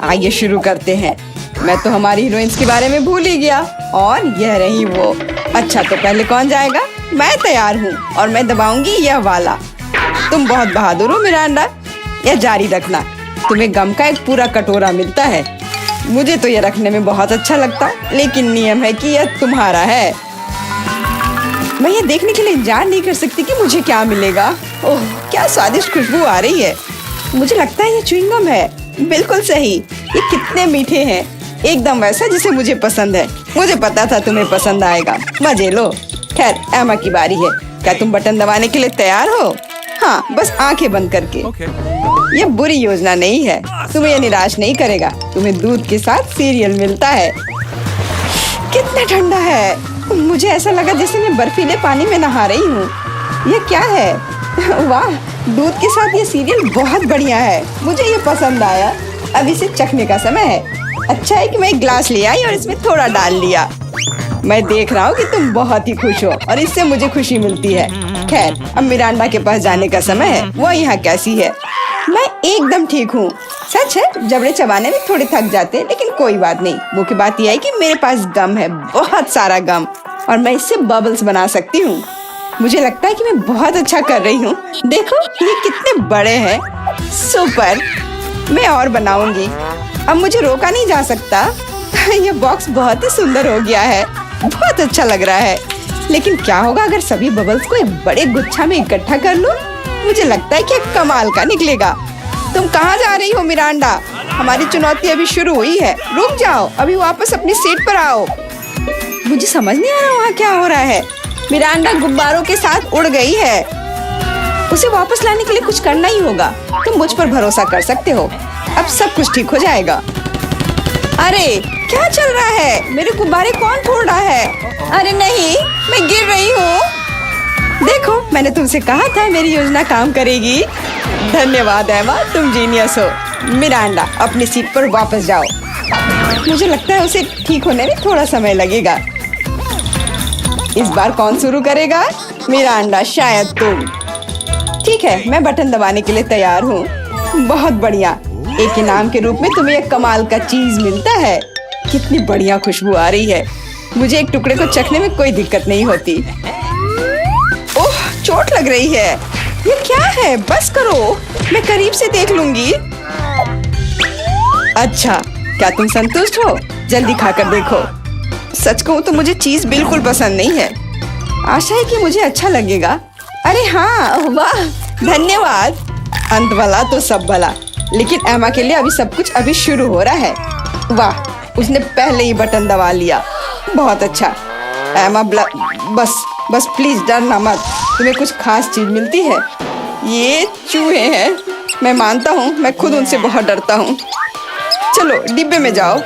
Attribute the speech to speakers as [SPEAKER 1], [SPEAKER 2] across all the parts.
[SPEAKER 1] आइए शुरू करते हैं। मैं तो हमारी हीरोइंस के बारे में भूल ही गया। और यह रही वो। अच्छा, तो पहले कौन जाएगा? मैं तैयार हूँ और मैं दबाऊंगी यह वाला। तुम बहुत बहादुर हो मिरांडा, यह जारी रखना। तुम्हें गम का एक पूरा कटोरा मिलता है। मुझे तो यह रखने में बहुत अच्छा लगता, लेकिन नियम है कि यह तुम्हारा है। मैं ये देखने के लिए इंतजार नहीं कर सकती कि मुझे क्या मिलेगा। ओह, क्या स्वादिष्ट खुशबू आ रही है। मुझे लगता है ये च्युइंगम है। बिल्कुल सही। ये कितने मीठे हैं, एकदम वैसा जिसे मुझे पसंद है। मुझे पता था तुम्हें पसंद आएगा। मजे लो। खैर, एमा की बारी है। क्या तुम बटन दबाने के लिए तैयार हो? हाँ, बस आंखें बंद करके। ये बुरी योजना नहीं है। तुम्हें ये निराश नहीं करेगा। तुम्हें दूध के साथ सीरियल मिलता है। कितना ठंडा है। मुझे ऐसा लगा जैसे मैं बर्फीले पानी में नहा रही हूँ। ये क्या है? वाह, दूध के साथ ये सीरियल बहुत बढ़िया है। मुझे ये पसंद आया। अब इसे चखने का समय है। अच्छा है कि मैं एक ग्लास ले आई और इसमें थोड़ा डाल लिया। मैं देख रहा हूँ कि तुम बहुत ही खुश हो और इससे मुझे खुशी मिलती है। खैर, अब मिरांडा के पास जाने का समय है। वो यहाँ कैसी है? मैं एकदम ठीक हूँ। सच है, जबड़े चबाने में थोड़े थक जाते हैं, लेकिन कोई बात नहीं। मुख्य बात यह है कि मेरे पास गम है, बहुत सारा गम, और मैं इससे बबल्स बना सकती हूँ। मुझे लगता है कि मैं बहुत अच्छा कर रही हूँ। देखो, ये कितने बड़े हैं। सुपर। मैं और बनाऊंगी। अब मुझे रोका नहीं जा सकता। ये बॉक्स बहुत ही सुंदर हो गया है। बहुत अच्छा लग रहा है। लेकिन क्या होगा अगर सभी बबल्स को एक बड़े गुच्छा में इकट्ठा कर लूं? मुझे लगता है कि कमाल का निकलेगा। तुम कहाँ जा रही हो मिरांडा? हमारी चुनौती अभी शुरू हुई है। रुक जाओ, अभी वापस अपनी सीट पर आओ। मुझे समझ नहीं आ रहा वहाँ क्या हो रहा है। मिरांडा गुब्बारों के साथ उड़ गई है। उसे वापस लाने के लिए कुछ करना ही होगा। तुम मुझ पर भरोसा कर सकते हो। अब सब कुछ ठीक हो जाएगा। अरे, क्या चल रहा है? मेरे गुब्बारे कौन फोड़ रहा है? अरे नहीं, मैं गिर रही हूँ। देखो, मैंने तुमसे कहा था मेरी योजना काम करेगी। धन्यवाद एमा, तुम जीनियस हो। मिरांडा, अपनी सीट पर वापस जाओ। मुझे लगता है उसे ठीक होने में थोड़ा समय लगेगा। इस बार कौन शुरू करेगा? मिरांडा, शायद तुम। ठीक है, मैं बटन दबाने के लिए तैयार हूँ। बहुत बढ़िया। एक इनाम के रूप में तुम्हें एक कमाल का चीज मिलता है। कितनी बढ़िया खुशबू आ रही है। मुझे एक टुकड़े को चखने में कोई दिक्कत नहीं होती। ओह, चोट लग रही है। ये क्या है? बस करो, मैं करीब से देख लूंगी। अच्छा, क्या तुम संतुष्ट हो? जल्दी खाकर देखो। सच कहूँ तो मुझे चीज बिल्कुल पसंद नहीं है। आशा है कि मुझे अच्छा लगेगा। अरे हाँ, वाह, धन्यवाद। अंत भला तो सब भला। लेकिन एमा के लिए अभी सब कुछ अभी शुरू हो रहा है। वाह, उसने पहले ही बटन दबा लिया। बहुत अच्छा। एमा, बस प्लीज डरना मत। तुम्हें कुछ खास चीज मिलती है। ये चूहे हैं। मैं मानता हूँ, मैं खुद उनसे बहुत डरता हूँ। चलो डिब्बे में जाओ।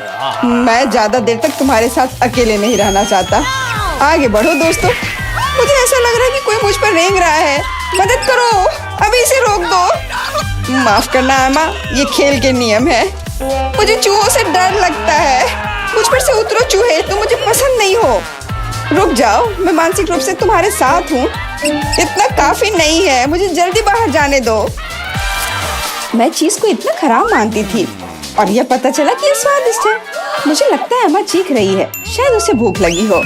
[SPEAKER 1] मैं ज्यादा देर तक तुम्हारे साथ अकेले नहीं रहना चाहता। आगे बढ़ो दोस्तों। मुझे ऐसा लग रहा है कि कोई मुझ पर रेंग रहा है। मदद करो, अभी इसे रोक दो। माफ करना एमा, ये खेल के नियम है। मुझे चूहों से डर लगता है। मुझ पर से उतरो चूहे, तुम मुझे पसंद नहीं हो। रुक जाओ, मैं मानसिक रूप से तुम्हारे साथ हूँ। इतना काफी नहीं है, मुझे जल्दी बाहर जाने दो। मैं चीज को इतना खराब मानती थी और यह पता चला कि यह स्वादिष्ट है। मुझे लगता है एमा चीख रही है। शायद उसे भूख लगी हो।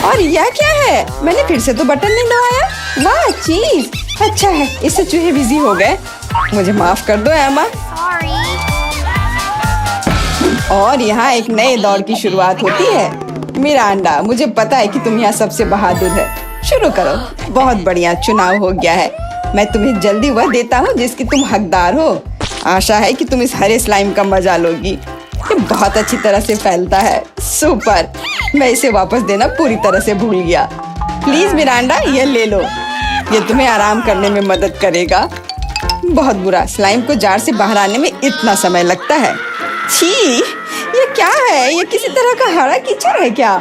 [SPEAKER 1] और यह क्या है? मैंने फिर से तो बटन नहीं दबाया। वाह, चीज। अच्छा है, इससे चूहे बिजी हो गए। मुझे माफ कर दो एमा। और यहाँ एक नए दौर की शुरुआत होती है। मिरांडा, मुझे पता है कि तुम यहाँ सबसे बहादुर है। शुरू करो। बहुत बढ़िया, चुनाव हो गया है। मैं तुम्हें जल्दी वह देता हूँ जिसकी तुम हकदार हो। आशा है कि तुम इस हरे स्लाइम का मजा लोगी। ये बहुत अच्छी तरह से फैलता है। सुपर। मैं इसे वापस देना पूरी तरह से भूल गया। प्लीज मिरांडा, ये ले लो। ये तुम्हें आराम करने में मदद करेगा। बहुत बुरा, स्लाइम को जार से बाहर आने में इतना समय लगता है। छी, ये क्या है? ये किसी तरह का हरा कीचड़ है क्या?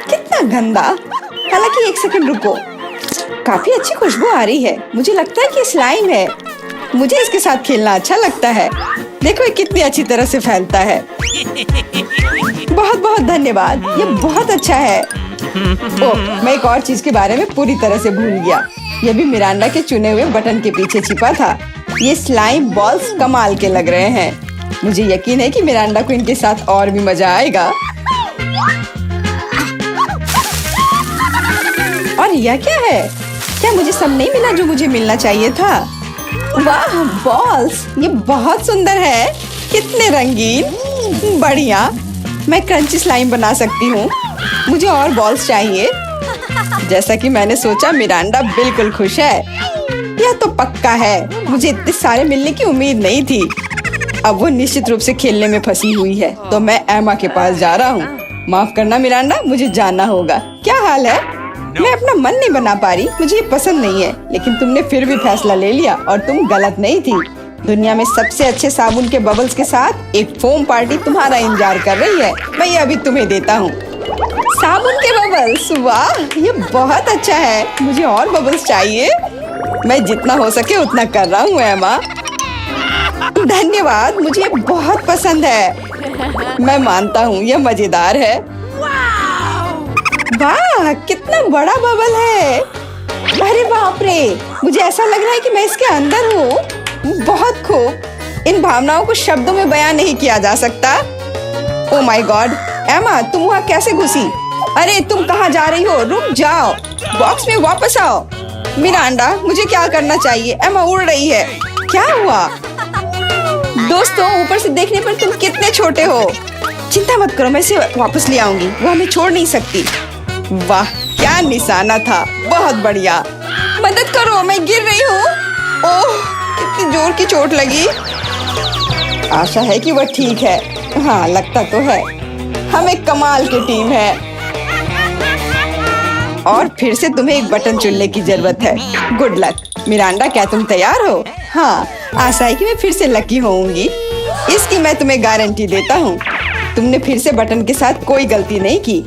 [SPEAKER 1] कितना गंदा। हालांकि एक सेकंड रुको, काफी अच्छी खुशबू आ रही है। मुझे लगता है कि स्लाइम है। मुझे इसके साथ खेलना अच्छा लगता है। देखो ये कितनी अच्छी तरह से फैलता है। बहुत बहुत धन्यवाद, ये बहुत अच्छा है। ओह, मैं एक और चीज के बारे में पूरी तरह से भूल गया। ये भी मिरांडा के चुने हुए बटन के पीछे छिपा था। ये स्लाइम बॉल्स कमाल के लग रहे हैं। मुझे यकीन है कि मिरांडा को इनके साथ और भी मजा आएगा। और यह क्या है? क्या मुझे सब नहीं मिला जो मुझे मिलना चाहिए था? वाह बॉल्स, ये बहुत सुंदर है। कितने रंगीन, बढ़िया। मैं क्रंची स्लाइम बना सकती हूँ। मुझे और बॉल्स चाहिए। जैसा कि मैंने सोचा, मिरांडा बिल्कुल खुश है। यह तो पक्का है। मुझे इतने सारे मिलने की उम्मीद नहीं थी। अब वो निश्चित रूप से खेलने में फंसी हुई है, तो मैं एमा के पास जा रहा हूँ। माफ करना मिरांडा, मुझे जाना होगा। क्या हाल है? मैं अपना मन नहीं बना पा रही। मुझे ये पसंद नहीं है, लेकिन तुमने फिर भी फैसला ले लिया और तुम गलत नहीं थी। दुनिया में सबसे अच्छे साबुन के बबल्स के साथ एक फोम पार्टी तुम्हारा इंतजार कर रही है। मैं ये अभी तुम्हें देता हूँ। साबुन के बबल्स, वाह ये बहुत अच्छा है। मुझे और बबल्स चाहिए। मैं जितना हो सके उतना कर रहा हूँ एमा। धन्यवाद, मुझे ये बहुत पसंद है। मैं मानता हूँ यह मजेदार है। वाह कितना बड़ा बबल है। अरे बाप रे, मुझे ऐसा लग रहा है कि मैं इसके अंदर हूँ। बहुत खूब। इन भावनाओं को शब्दों में बयान नहीं किया जा सकता। ओह माय गॉड, एमा तुम वहाँ कैसे घुसी? अरे तुम कहाँ जा रही हो? रुक जाओ, बॉक्स में वापस आओ। मिरांडा, मुझे क्या करना चाहिए? एमा उड़ रही है। क्या हुआ? दोस्तों, ऊपर से देखने पर तुम कितने छोटे हो। चिंता मत करो, मैं इसे वापस ले आऊंगी। वो हमें छोड़ नहीं सकती। वाह क्या निशाना था, बहुत बढ़िया। मदद करो, मैं गिर रही हूँ। ओह कितनी जोर की चोट लगी। आशा है कि वह ठीक है। हाँ लगता तो है। हम एक कमाल की टीम है। और फिर से तुम्हें एक बटन चुनने की जरूरत है। Good luck. मिरांडा, क्या तुम तैयार हो? हाँ, आशा है कि मैं फिर से लकी होऊंगी। इसकी मैं तुम्हें गारंटी देता हूँ। तुमने फिर से बटन के साथ कोई गलती नहीं की।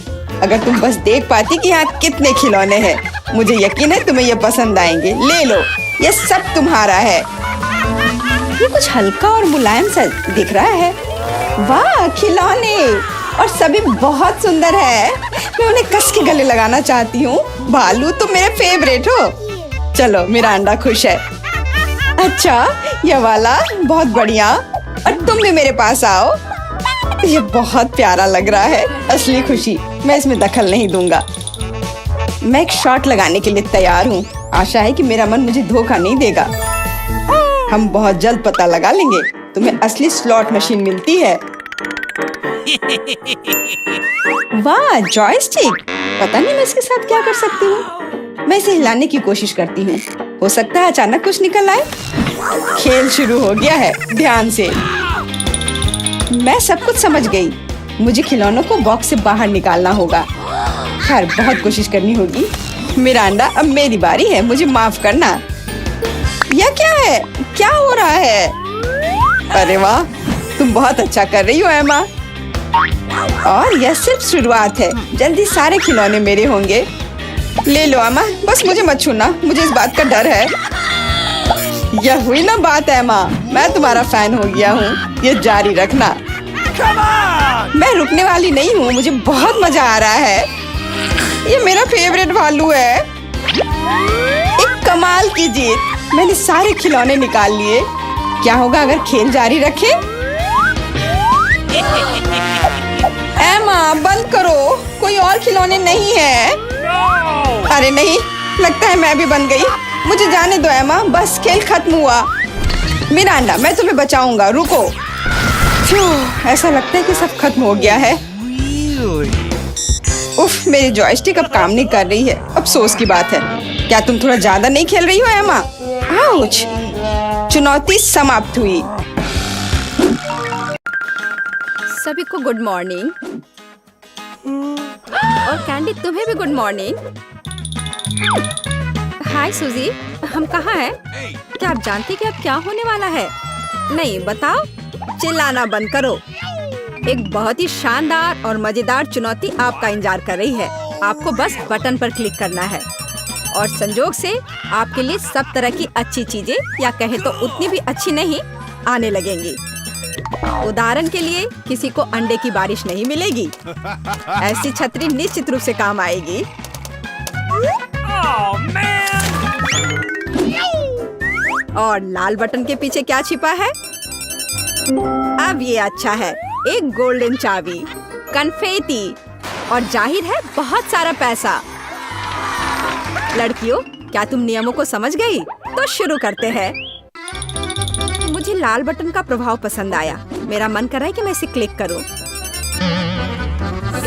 [SPEAKER 1] अगर तुम बस देख पाती कि यहाँ कितने खिलौने हैं। मुझे यकीन है तुम्हें ये पसंद आएंगे। ले लो, ये सब तुम्हारा है। ये कुछ हल्का और मुलायम सा दिख रहा है। वाह खिलौने, और सभी बहुत सुंदर है। मैं उन्हें कस के गले लगाना चाहती हूँ। भालू तुम मेरे फेवरेट हो। चलो मिरांडा खुश है। अच्छा ये वाला बहुत बढ़िया। और तुम भी मेरे पास आओ। ये बहुत प्यारा लग रहा है। असली खुशी। मैं इसमें दखल नहीं दूंगा। मैं एक शॉट लगाने के लिए तैयार हूँ। आशा है कि मेरा मन मुझे धोखा नहीं देगा। हम बहुत जल्द पता लगा लेंगे। तुम्हें असली स्लॉट मशीन मिलती है। वाह जॉयस्टिक, पता नहीं मैं इसके साथ क्या कर सकती हूँ। मैं इसे हिलाने की कोशिश करती हूँ। हो सकता है अचानक कुछ निकल आए। खेल शुरू हो गया है, ध्यान से। मैं सब कुछ समझ गई। मुझे खिलौनों को बॉक्स से बाहर निकालना होगा। खैर बहुत कोशिश करनी होगी। मिरांडा, अब मेरी बारी है। मुझे माफ करना। यह क्या है? क्या हो रहा है? अरे वाह, तुम बहुत अच्छा कर रही हो एमा। और यह सिर्फ शुरुआत है। जल्दी सारे खिलौने मेरे होंगे। ले लो एमा, बस मुझे मत छूना। मुझे इस बात का डर है। यह हुई ना बात एमा, मैं तुम्हारा फैन हो गया हूँ। ये जारी रखना। मैं रुकने वाली नहीं हूँ। मुझे बहुत मजा आ रहा है। ये मेरा फेवरेट भालू है। एक कमाल की जीत। मैंने सारे खिलौने निकाल लिए। क्या होगा अगर खेल जारी रखे? एमा बंद करो, कोई और खिलौने नहीं है। अरे नहीं, लगता है मैं भी बन गई। मुझे जाने दो एमा, बस खेल खत्म हुआ। मिरांडा, मैं तुम्हें बचाऊंगा, रुको। ऐसा लगता है कि सब खत्म हो गया है। उफ, मेरी जॉयस्टिक अब काम नहीं कर रही है। अफसोस की बात है। क्या तुम थोड़ा ज्यादा नहीं खेल रही हो एमा? आउच! चुनौती समाप्त हुई।
[SPEAKER 2] सभी को गुड मॉर्निंग। और कैंडी तुम्हें भी गुड मॉर्निंग। हाय सूजी, हम कहाँ हैं? क्या आप जानती कि अब क्या होने वाला है? नहीं बताओ। चिल्लाना बंद करो। एक बहुत ही शानदार और मजेदार चुनौती आपका इंतजार कर रही है। आपको बस बटन पर क्लिक करना है और संजोग से आपके लिए सब तरह की अच्छी चीजें, या कहे तो उतनी भी अच्छी नहीं, आने लगेंगी। उदाहरण के लिए किसी को अंडे की बारिश नहीं मिलेगी। ऐसी छतरी निश्चित रूप से काम आएगी। और लाल बटन के पीछे क्या छिपा है? अब ये अच्छा है, एक गोल्डन चाबी, कन्फेटी और जाहिर है बहुत सारा पैसा। लड़कियों, क्या तुम नियमों को समझ गई? तो शुरू करते हैं। मुझे लाल बटन का प्रभाव पसंद आया। मेरा मन कर रहा है कि मैं इसे क्लिक करूं।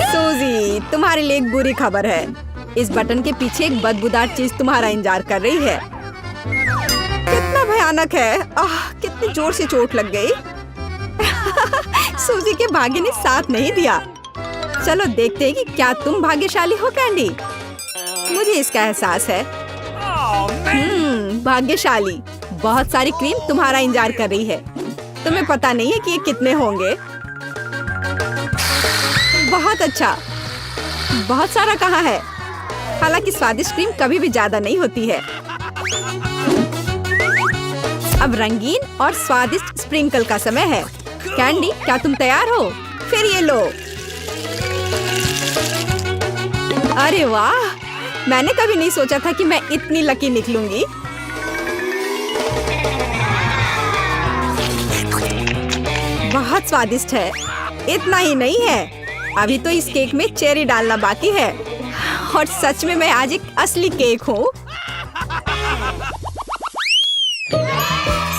[SPEAKER 2] सूजी, तुम्हारे लिए एक बुरी खबर है। इस बटन के पीछे एक बदबूदार चीज तुम्हारा इंतजार कर रही है। कितना भयानक है। कितनी जोर से चोट लग गई। सूजी के भाग्य ने साथ नहीं दिया। चलो देखते हैं कि क्या तुम भाग्यशाली हो कैंडी। मुझे इसका एहसास है। भाग्यशाली। बहुत सारी क्रीम तुम्हारा इंतजार कर रही है। तुम्हें पता नहीं है कि ये कितने होंगे। बहुत अच्छा। बहुत सारा कहाँ है? हालांकि स्वादिष्ट क्रीम कभी भी ज्यादा नहीं होती है। अब रंगीन और स्वादिष्ट स्प्रिंकल का समय है। कैंडी, क्या तुम तैयार हो? फिर ये लो। अरे वाह, मैंने कभी नहीं सोचा था कि मैं इतनी लकी निकलूंगी। बहुत स्वादिष्ट है। इतना ही नहीं है, अभी तो इस केक में चेरी डालना बाकी है। और सच में मैं आज एक असली केक हूँ।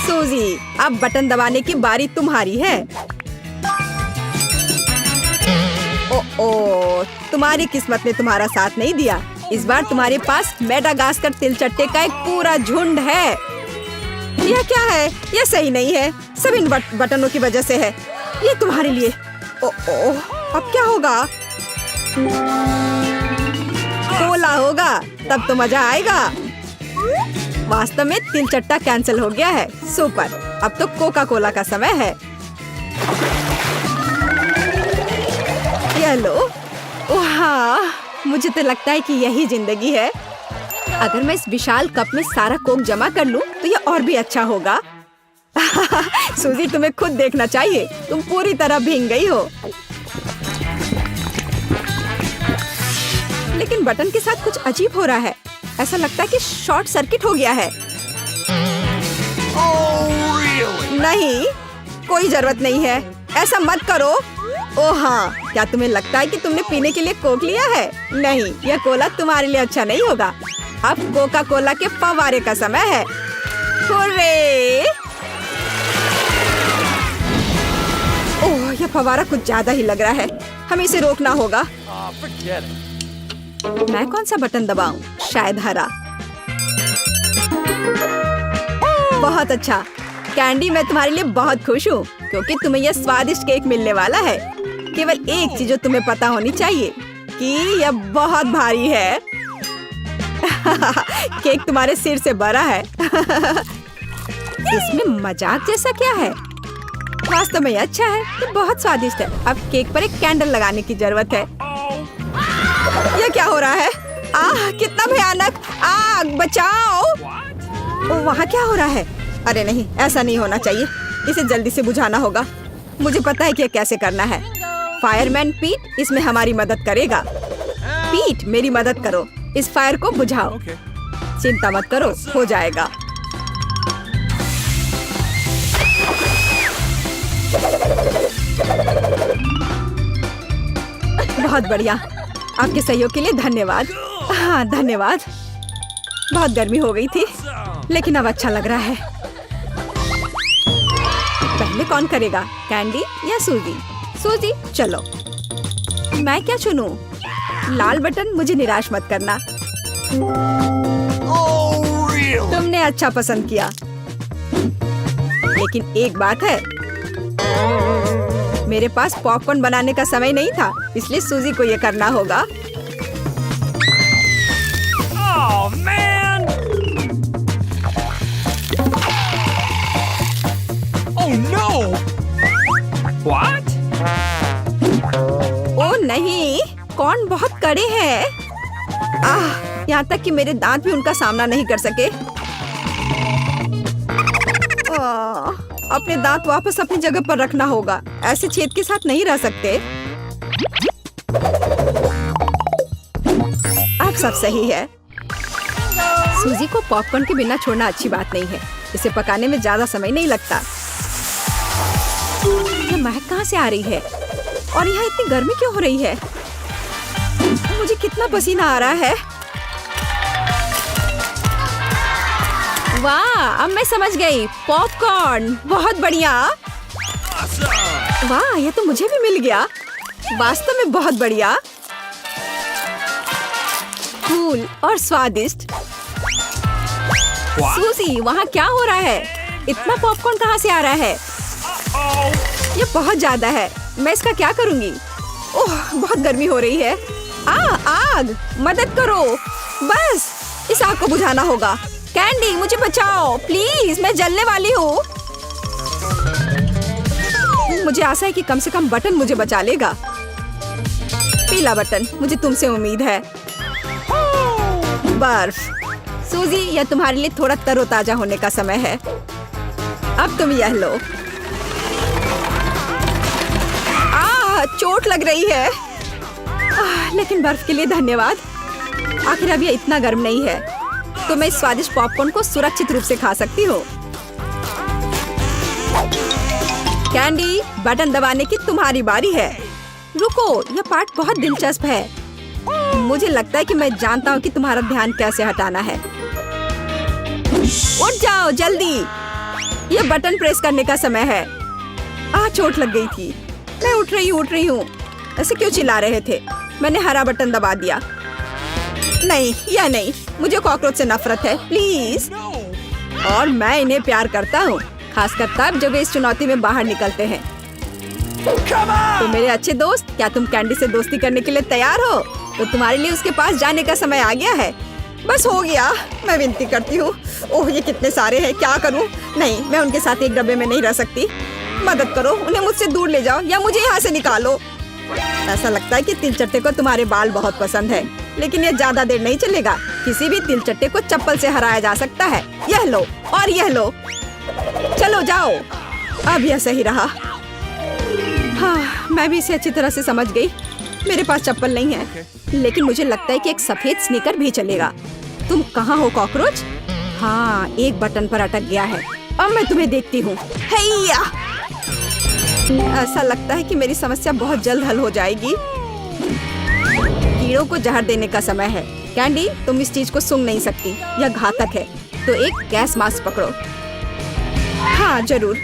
[SPEAKER 2] सूजी, अब बटन दबाने की बारी तुम्हारी है। ओ, तुम्हारी किस्मत ने तुम्हारा साथ नहीं दिया। इस बार तुम्हारे पास मेडागास्कर तिलचट्टे का एक पूरा झुंड है। यह क्या है? यह सही नहीं है। सब इन बटनों की वजह से है। ये तुम्हारे लिए। अब क्या होगा? कोला होगा, तब तो मजा आएगा। वास्तव में तिलचट्टा कैंसिल हो गया है। सुपर, अब तो कोका कोला का समय है। ये लो। वाह, मुझे तो लगता है कि यही जिंदगी है। अगर मैं इस विशाल कप में सारा कोक जमा कर लूं, तो ये और भी अच्छा होगा। सूजी, तुम्हें खुद देखना चाहिए। तुम पूरी तरह भीग गई हो। लेकिन बटन के साथ कुछ अजीब हो रहा है। ऐसा लगता है कि शॉर्ट सर्किट हो गया है। नहीं, कोई जरूरत नहीं है। ऐसा मत करो। ओह हाँ, क्या तुम्हें लगता है कि तुमने पीने के लिए कोक लिया है? नहीं, यह कोला तुम्हारे लिए अच्छा नहीं होगा। अब कोका कोला के फव्वारे का समय है। हुर्रे! ओह, यह फव्वारा कुछ ज्यादा ही लग रहा है। हमें इसे रोकना होगा। मैं कौन सा बटन दबाऊं? शायद हरा। बहुत अच्छा कैंडी, मैं तुम्हारे लिए बहुत खुश हूँ क्योंकि तुम्हें यह स्वादिष्ट केक मिलने वाला है। केवल एक चीज जो तुम्हें पता होनी चाहिए कि यह बहुत भारी है। केक तुम्हारे सिर से बड़ा है। इसमें मजाक जैसा क्या है? वास्तव में अच्छा है, ये बहुत स्वादिष्ट है। अब केक पर एक कैंडल लगाने की जरूरत है। यह क्या हो रहा है? कितना भयानक! आग, बचाओ! वहाँ क्या हो रहा है? अरे नहीं, ऐसा नहीं होना चाहिए। इसे जल्दी से बुझाना होगा। मुझे पता है कि यह कैसे करना है। फायरमैन पीट इसमें हमारी मदद करेगा। पीट, मेरी मदद करो, इस फायर को बुझाओ। चिंता मत करो, हो जाएगा। बहुत बढ़िया। आपके सहयोग के लिए धन्यवाद। हाँ, धन्यवाद। बहुत गर्मी हो गई थी, लेकिन अब अच्छा लग रहा है। पहले कौन करेगा, कैंडी या सूजी? सूजी, चलो। मैं क्या चुनूं? लाल बटन, मुझे निराश मत करना। तुमने अच्छा पसंद किया, लेकिन एक बात है, मेरे पास पॉपकॉर्न बनाने का समय नहीं था, इसलिए सूजी को ये करना होगा।
[SPEAKER 3] Oh, man! Oh no! What?
[SPEAKER 2] ओ नहीं, कौन बहुत कड़े हैं। यहाँ तक कि मेरे दांत भी उनका सामना नहीं कर सके। अपने दांत वापस अपनी जगह पर रखना होगा। ऐसे छेद के साथ नहीं रह सकते। अब सब सही है। सूजी को पॉपकॉर्न के बिना छोड़ना अच्छी बात नहीं है। इसे पकाने में ज्यादा समय नहीं लगता। ये महक कहाँ से आ रही है? और यहाँ इतनी गर्मी क्यों हो रही है? मुझे कितना पसीना आ रहा है। वाह, अब मैं समझ गई। पॉपकॉर्न, बहुत बढ़िया। वाह, ये तो मुझे भी मिल गया। वास्तव में बहुत बढ़िया, कूल और स्वादिष्ट। सूजी, वहाँ क्या हो रहा है? इतना पॉपकॉर्न कहाँ से आ रहा है? ये बहुत ज्यादा है। मैं इसका क्या करूँगी? ओह, बहुत गर्मी हो रही है। आग! मदद करो, बस इस आग को बुझाना होगा। कैंडी, मुझे बचाओ प्लीज, मैं जलने वाली हूँ। मुझे आशा है कि कम से कम बटन मुझे बचा लेगा। पीला बटन, मुझे तुमसे उम्मीद है। बर्फ। सूजी, यह तुम्हारे लिए थोड़ा तरोताजा होने का समय है। अब तुम यह लो। चोट लग रही है। लेकिन बर्फ के लिए धन्यवाद। आखिर अब यह इतना गर्म नहीं है, तो मैं इस स्वादिष्ट पॉपकॉर्न को सुरक्षित रूप से खा सकती हूँ। कैंडी, बटन दबाने की तुम्हारी बारी है। रुको, यह पार्ट बहुत दिलचस्प है। मुझे लगता है कि मैं जानता हूँ कि तुम्हारा ध्यान कैसे हटाना है। उठ जाओ जल्दी, यह बटन प्रेस करने का समय है। चोट लग गई थी। मैं उठ रही हूँ। ऐसे क्यों चिल्ला रहे थे? मैंने हरा बटन दबा दिया। नहीं, यह नहीं, मुझे कॉकरोच से नफरत है, प्लीज। और मैं इन्हें प्यार करता हूँ, खासकर तब जब वे इस चुनौती में बाहर निकलते हैं। तो मेरे अच्छे दोस्त, क्या तुम कैंडी से दोस्ती करने के लिए तैयार हो? तो तुम्हारे लिए उसके पास जाने का समय आ गया है। बस हो गया, मैं विनती करती हूँ। ओह, ये कितने सारे हैं, क्या करूँ? नहीं, मैं उनके साथ एक डब्बे में नहीं रह सकती। मदद करो, उन्हें मुझसे दूर ले जाओ या मुझे यहाँ से निकालो। ऐसा लगता है कि तिलचट्टे को तुम्हारे बाल बहुत पसंद है, लेकिन यह ज्यादा देर नहीं चलेगा। किसी भी तिलचट्टे को चप्पल से हराया जा सकता है। यह लो और यह लो। चलो जाओ। अब यह सही रहा। हाँ, मैं भी इसे अच्छी तरह से समझ गई। मेरे पास चप्पल नहीं है, लेकिन मुझे लगता है कि एक सफेद स्नीकर भी चलेगा। तुम कहाँ हो कॉकरोच? हाँ, एक बटन पर अटक गया है। अब मैं तुम्हें देखती हूँ। हैया! ऐसा लगता है कि मेरी समस्या बहुत जल्द हल हो जाएगी। कीड़ों को जहर देने का समय है। कैंडी, तुम इस चीज को सूंघ नहीं सकती, यह घातक है। तो एक गैस मास्क पकड़ो। हाँ जरूर,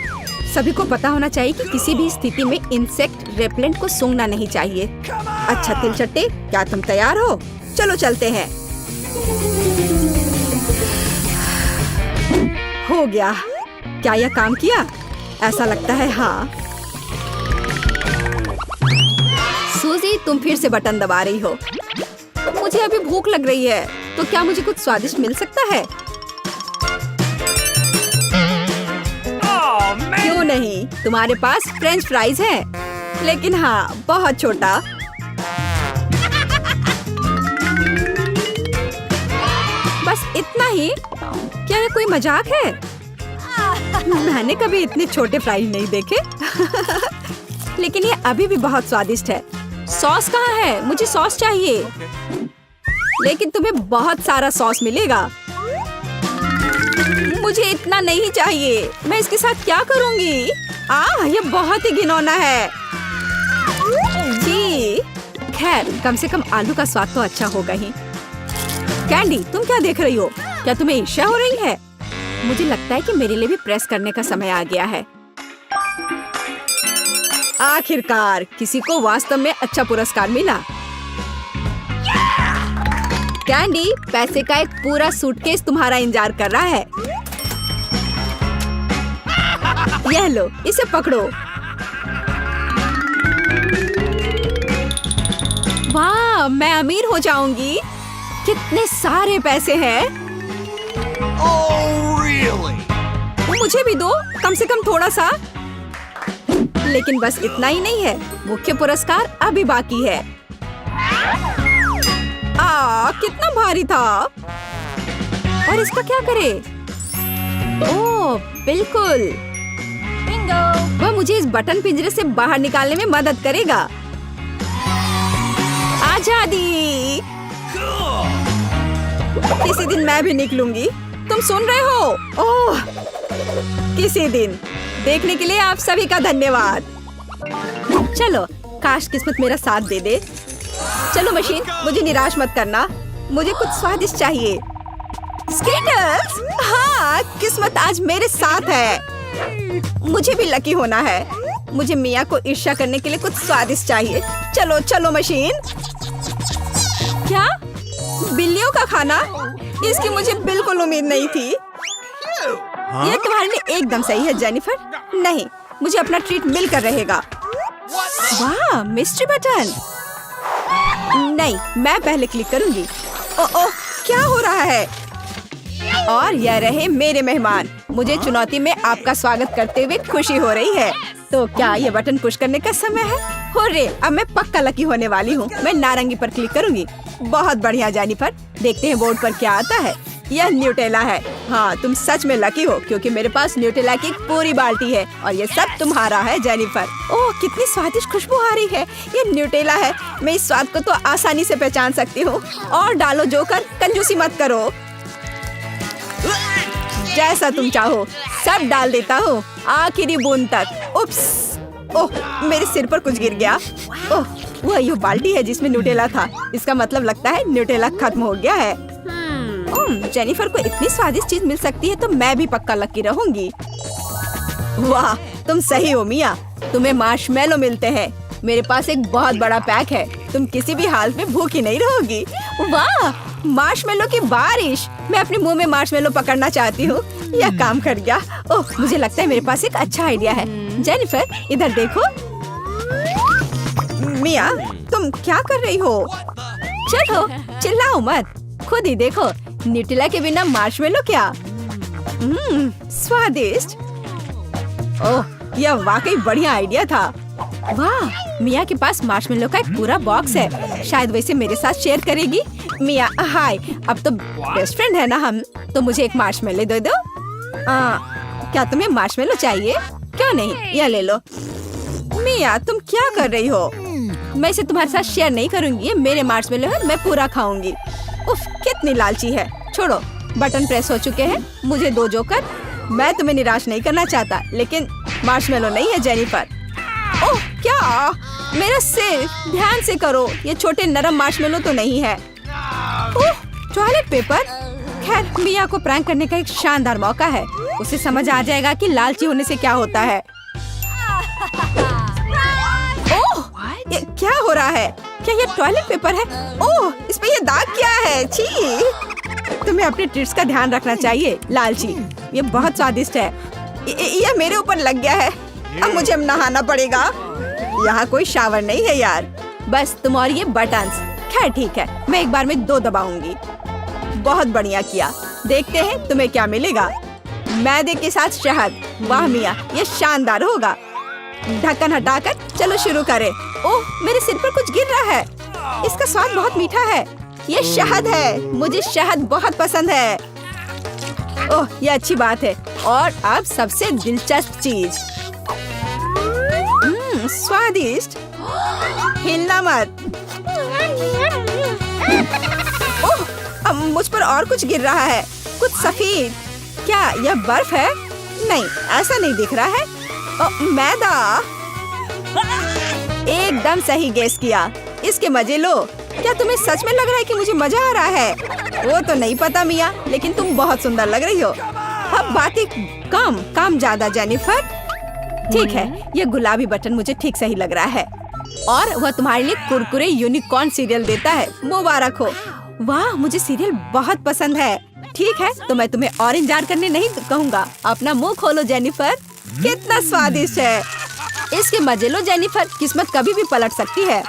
[SPEAKER 2] सभी को पता होना चाहिए कि किसी भी स्थिति में इंसेक्ट रेपेलेंट को सूंघना नहीं चाहिए। अच्छा तिलचट्टे, क्या तुम तैयार हो? चलो चलते हैं। हो गया। क्या यह काम किया? ऐसा लगता है हाँ। सूजी, तुम फिर से बटन दबा रही हो। मुझे अभी भूख लग रही है, तो क्या मुझे कुछ स्वादिष्ट मिल सकता है? क्यों नहीं, तुम्हारे पास फ्रेंच फ्राइज है, लेकिन हाँ, बहुत छोटा। बस इतना ही? क्या ये कोई मजाक है? मैंने कभी इतने छोटे फ्राइज नहीं देखे। लेकिन ये अभी भी बहुत स्वादिष्ट है। सॉस कहाँ है? मुझे सॉस चाहिए। लेकिन तुम्हें बहुत सारा सॉस मिलेगा। मुझे इतना नहीं चाहिए। मैं इसके साथ क्या करूंगी? ये बहुत ही घिनौना है। जी, खैर कम से कम आलू का स्वाद तो अच्छा होगा ही। कैंडी, तुम क्या देख रही हो? क्या तुम्हें ईर्ष्या हो रही है? मुझे लगता है कि मेरे लिए भी प्रेस करने का समय आ गया है। आखिरकार किसी को वास्तव में अच्छा पुरस्कार मिला। कैंडी, पैसे का एक पूरा सूटकेस तुम्हारा इंतजार कर रहा है। यह लो, इसे पकड़ो। वाह, मैं अमीर हो जाऊंगी। कितने सारे पैसे हैं।
[SPEAKER 3] Oh, really?
[SPEAKER 2] मुझे भी दो, कम से कम थोड़ा सा। लेकिन बस इतना ही नहीं है, मुख्य पुरस्कार अभी बाकी है। कितना भारी था। और इसका क्या करे? ओह, बिल्कुल। वह मुझे इस बटन पिंजरे से बाहर निकालने में मदद करेगा। आजादी। किसी दिन मैं भी निकलूंगी। तुम सुन रहे हो? ओह, किसी दिन। देखने के लिए आप सभी का धन्यवाद। चलो, काश किस्मत मेरा साथ दे दे। चलो मशीन, मुझे निराश मत करना। मुझे कुछ स्वादिष्ट चाहिए। स्कीटल्स! हाँ, किस्मत आज मेरे साथ है। मुझे भी लकी होना है। मुझे मिया को ईर्ष्या करने के लिए कुछ स्वादिष्ट चाहिए। चलो चलो मशीन। क्या? बिल्लियों का खाना? इसकी मुझे बिल्कुल उम्मीद नहीं थी। यह तुम्हारे लिए एकदम सही है जेनिफर। नहीं, मुझे अपना ट्रीट मिलकर रहेगा। वाह, मिस्ट्री बटन। नहीं, मैं पहले क्लिक करूंगी। ओह, क्या हो रहा है? और यह रहे मेरे मेहमान। मुझे चुनौती में आपका स्वागत करते हुए खुशी हो रही है। तो क्या ये बटन पुश करने का समय है? हुर्रे, अब मैं पक्का लकी होने वाली हूँ। मैं नारंगी पर क्लिक करूंगी। बहुत बढ़िया जेनिफर। देखते हैं बोर्ड पर क्या आता है। यह न्यूटेला है। हाँ, तुम सच में लकी हो क्योंकि मेरे पास न्यूटेला की एक पूरी बाल्टी है और ये सब तुम्हारा है जेनिफर। ओह, कितनी स्वादिष्ट खुशबू आ रही है। ये न्यूटेला है। मैं इस स्वाद को तो आसानी से पहचान सकती हूँ। और डालो जोकर, कंजूसी मत करो। जैसा तुम चाहो सब डाल देता हूँ, आखिरी बूंद तक। उप्स! ओह, मेरे सिर पर कुछ गिर गया। ओह, वह ये बाल्टी है जिसमें न्यूटेला था। इसका मतलब लगता है न्यूटेला खत्म हो गया है। जेनिफर को इतनी स्वादिष्ट चीज मिल सकती है तो मैं भी पक्का लकी रहूंगी। वाह, तुम सही हो मिया। तुम्हें मार्शमेलो मिलते हैं। मेरे पास एक बहुत बड़ा पैक है। तुम किसी भी हाल में भूखी नहीं रहोगी। वाह, मार्शमेलो की बारिश। मैं अपने मुंह में मार्शमेलो पकड़ना चाहती हूँ। यह काम कर गया। ओह, मुझे लगता है मेरे पास एक अच्छा आइडिया है। जेनिफर, इधर देखो। मिया, तुम क्या कर रही हो? चलो, चिल्लाओ मत। खुद ही देखो, न्यूटेला के बिना मार्शमेलो क्या? स्वादिष्ट। ओह, यह वाकई बढ़िया आइडिया था। वाह, मिया के पास मार्शमेलो का एक पूरा बॉक्स है। शायद वैसे मेरे साथ शेयर करेगी। मिया, हाय। अब तो बेस्ट फ्रेंड है ना हम। तो मुझे एक मार्शमेलो दे दो। क्या तुम्हें मार्शमेलो चाहिए? क्यों नहीं, यह ले लो। मिया, तुम क्या कर रही हो? मैं इसे तुम्हारे साथ शेयर नहीं करूंगी। ये मेरे मार्शमेलो है, मैं पूरा खाऊंगी। उफ, कितनी लालची है। छोड़ो, बटन प्रेस हो चुके हैं। मुझे दो जोकर। मैं तुम्हें निराश नहीं करना चाहता, लेकिन मार्शमेलो नहीं है जेनिफर। ओह, क्या? मेरा सिर, ध्यान से करो। ये छोटे नरम मार्शमेलो तो नहीं है। ओह, टॉयलेट पेपर। खैर, मिया को प्रैंक करने का एक शानदार मौका है। उसे समझ आ जाएगा कि लालची होने से क्या होता है। ओह, ये क्या हो रहा है? क्या ये टॉयलेट पेपर है? ओह, इस पे ये दाग क्या है? छी! तुम्हें अपने ट्रीट्स का ध्यान रखना चाहिए, लालची। ये बहुत स्वादिष्ट है। ये मेरे ऊपर लग गया है। अब मुझे नहाना पड़ेगा। यहाँ कोई शावर नहीं है यार। बस तुम और ये बटन्स। खैर ठीक है, मैं एक बार में 2 दबाऊंगी। बहुत बढ़िया किया। देखते हैं तुम्हें क्या मिलेगा। मैदे के साथ शहद। वाह मिया, ये शानदार होगा। ढक्कन हटाकर चलो शुरू करें। ओह, मेरे सिर पर कुछ गिर रहा है। इसका स्वाद बहुत मीठा है। ये शहद है। मुझे शहद बहुत पसंद है। ओह, ये अच्छी बात है। और अब सबसे दिलचस्प चीज। स्वादिष्ट। हिलना मत। ओह, अब मुझ पर और कुछ गिर रहा है। कुछ सफेद। क्या यह बर्फ है? नहीं, ऐसा नहीं दिख रहा है। मैदा। एकदम सही गेस किया। इसके मजे लो। क्या तुम्हें सच में लग रहा है कि मुझे मजा आ रहा है? वो तो नहीं पता मिया, लेकिन तुम बहुत सुंदर लग रही हो। अब बातें कम, काम ज्यादा जेनिफर। ठीक है, ये गुलाबी बटन मुझे ठीक सही लग रहा है। और वह तुम्हारे लिए कुरकुरे यूनिकॉर्न सीरियल देता है। मुबारक हो। वाह, मुझे सीरियल बहुत पसंद है। ठीक है, तो मैं तुम्हें और इंतजार करने नहीं कहूँगा। अपना मुंह खोलो जेनिफर। कितना स्वादिष्ट है। इसके मजे लो जेनिफर। किस्मत कभी भी पलट सकती है।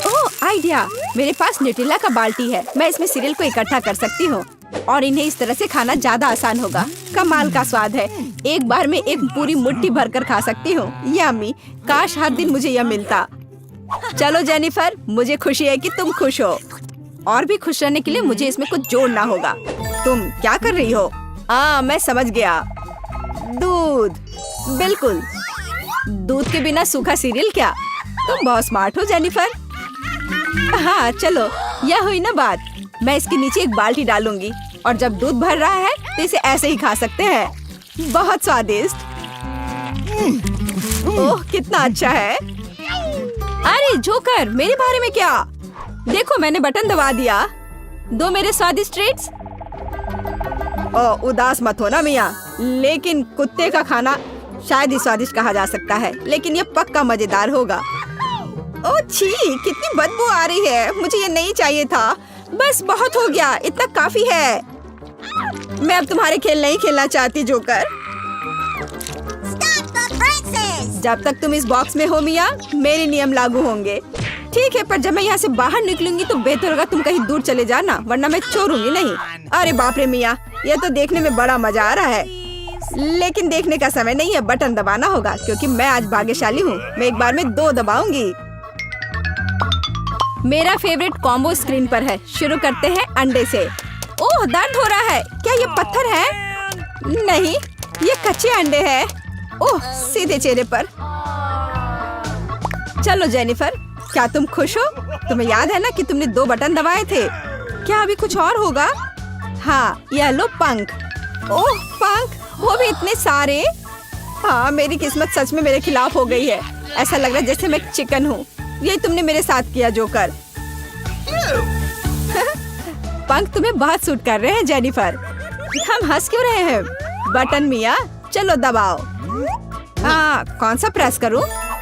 [SPEAKER 2] ओह, आइडिया। मेरे पास न्यूटेला का बाल्टी है। मैं इसमें सीरियल को इकट्ठा कर सकती हूँ और इन्हें इस तरह से खाना ज्यादा आसान होगा। कमाल का स्वाद है। एक बार में एक पूरी मुट्ठी भरकर खा सकती हूँ। यम्मी। काश हर दिन मुझे यह मिलता। चलो जेनिफर, मुझे खुशी है कि तुम खुश हो। और भी खुश रहने के लिए मुझे इसमें कुछ जोड़ना होगा। तुम क्या कर रही हो? मैं समझ गया। दूध। बिल्कुल, दूध के बिना सूखा सीरियल क्या? तुम बहुत स्मार्ट हो जेनिफर। हाँ चलो, यह हुई ना बात। मैं इसके नीचे एक बाल्टी डालूंगी और जब दूध भर रहा है तो इसे ऐसे ही खा सकते हैं। बहुत स्वादिष्ट। ओह कितना अच्छा है। अरे जोकर, मेरे बारे में क्या? देखो मैंने बटन दबा दिया। दो मेरे स्वादिष्ट ट्रीट्स। उदास मत हो ना मियाँ, लेकिन कुत्ते का खाना शायद ही स्वादिष्ट कहा जा सकता है, लेकिन ये पक्का मजेदार होगा। ओह छी, कितनी बदबू आ रही है। मुझे ये नहीं चाहिए था। बस बहुत हो गया, इतना काफी है। मैं अब तुम्हारे खेल नहीं खेलना चाहती जोकर। जब तक तुम इस बॉक्स में हो मिया, मेरे नियम लागू होंगे। ठीक है, पर जब मैं यहाँ से बाहर निकलूंगी तो बेहतर होगा तुम कहीं दूर चले जाना, वरना मैं छोड़ूंगी नहीं। अरे बाप रे मिया, ये तो देखने में बड़ा मजा आ रहा है, लेकिन देखने का समय नहीं है। बटन दबाना होगा क्योंकि मैं आज भाग्यशाली हूँ। मैं एक बार में 2 दबाऊंगी। मेरा फेवरेट कॉम्बो स्क्रीन पर है। शुरू करते हैं अंडे से। ओह दर्द हो रहा है। क्या ये पत्थर है? नहीं, ये कच्चे अंडे हैं। ओह सीधे चेहरे पर। चलो जेनिफर, क्या तुम खुश हो? तुम्हें याद है ना कि तुमने 2 बटन दबाए थे। क्या अभी कुछ और होगा? हाँ, येलो पंख। ओह पंख, वो भी इतने सारे। हाँ, मेरी किस्मत सच में मेरे खिलाफ हो गई है। ऐसा लग रहा है जैसे मैं एक चिकन हूँ। यही तुमने मेरे साथ किया जोकर। पंख तुम्हें बहुत सूट कर रहे हैं जेनिफर। हम हंस क्यों रहे हैं? बटन मिया, चलो दबाओ। हाँ, कौन सा प्रेस करूं?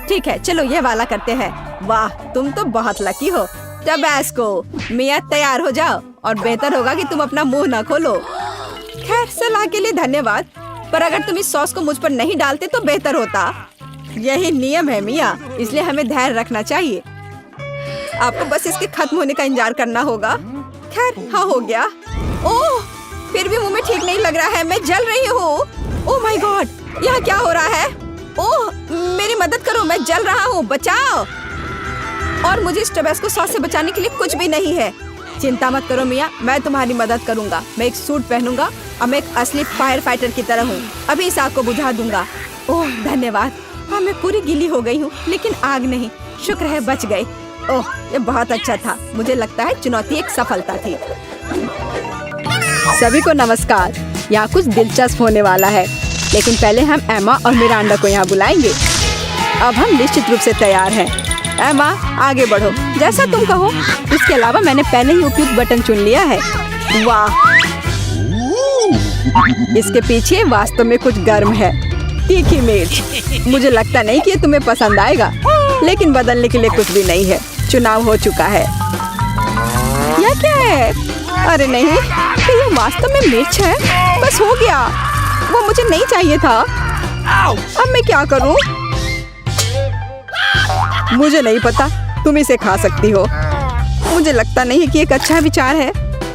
[SPEAKER 2] ठीक है, चलो ये वाला करते हैं। वाह, तुम तो बहुत लकी हो। टबैस्को, मिया तैयार हो जाओ, और बेहतर होगा कि तुम अपना मुंह न खोलो। खैर, सलाह के लिए धन्यवाद, पर अगर तुम इस सॉस को मुझ पर नहीं डालते तो बेहतर होता। यही नियम है मिया, इसलिए हमें धैर्य रखना चाहिए। आपको बस इसके खत्म होने का इंतजार करना होगा। खैर, हाँ हो गया। ओह, फिर भी मुंह में ठीक नहीं लग रहा है। मैं जल रही हूँ। ओह माय गॉड, यहाँ क्या हो रहा है? ओह, मेरी मदद करो, मैं जल रहा हूँ, बचाओ। और मुझे इस टबैस्को सॉस से बचाने के लिए कुछ भी नहीं है। चिंता मत करो मिया, मैं तुम्हारी मदद करूंगा। मैं एक सूट पहनूंगा और मैं एक असली फायर फाइटर की तरह हूँ। अभी इस आग को बुझा दूंगा। ओह धन्यवाद। हाँ, मैं पूरी गीली हो गई हूँ, लेकिन आग नहीं। शुक्र है बच गए। ओह, ये बहुत अच्छा था। मुझे लगता है चुनौती एक सफलता थी। सभी को नमस्कार। यहाँ कुछ दिलचस्प होने वाला है, लेकिन पहले हम एमा और मिरांडा को यहाँ बुलाएंगे। अब हम निश्चित रूप से तैयार हैं। एमा, आगे बढ़ो, जैसा तुम कहो। इसके अलावा मैंने पहले ही उपयुक्त बटन चुन लिया है। वाह, इसके पीछे वास्तव में कुछ गर्म है। तीखी मिर्च। मुझे लगता नहीं कि ये तुम्हें पसंद आएगा, लेकिन बदलने के लिए कुछ भी नहीं है। चुनाव हो चुका है। यह क्या है? अरे नहीं, तो ये वास्तव में मिर्च है। बस हो गया, वो मुझे नहीं चाहिए था। अब मैं क्या करूं? मुझे नहीं पता, तुम इसे खा सकती हो। मुझे लगता नहीं कि एक अच्छा विचार है,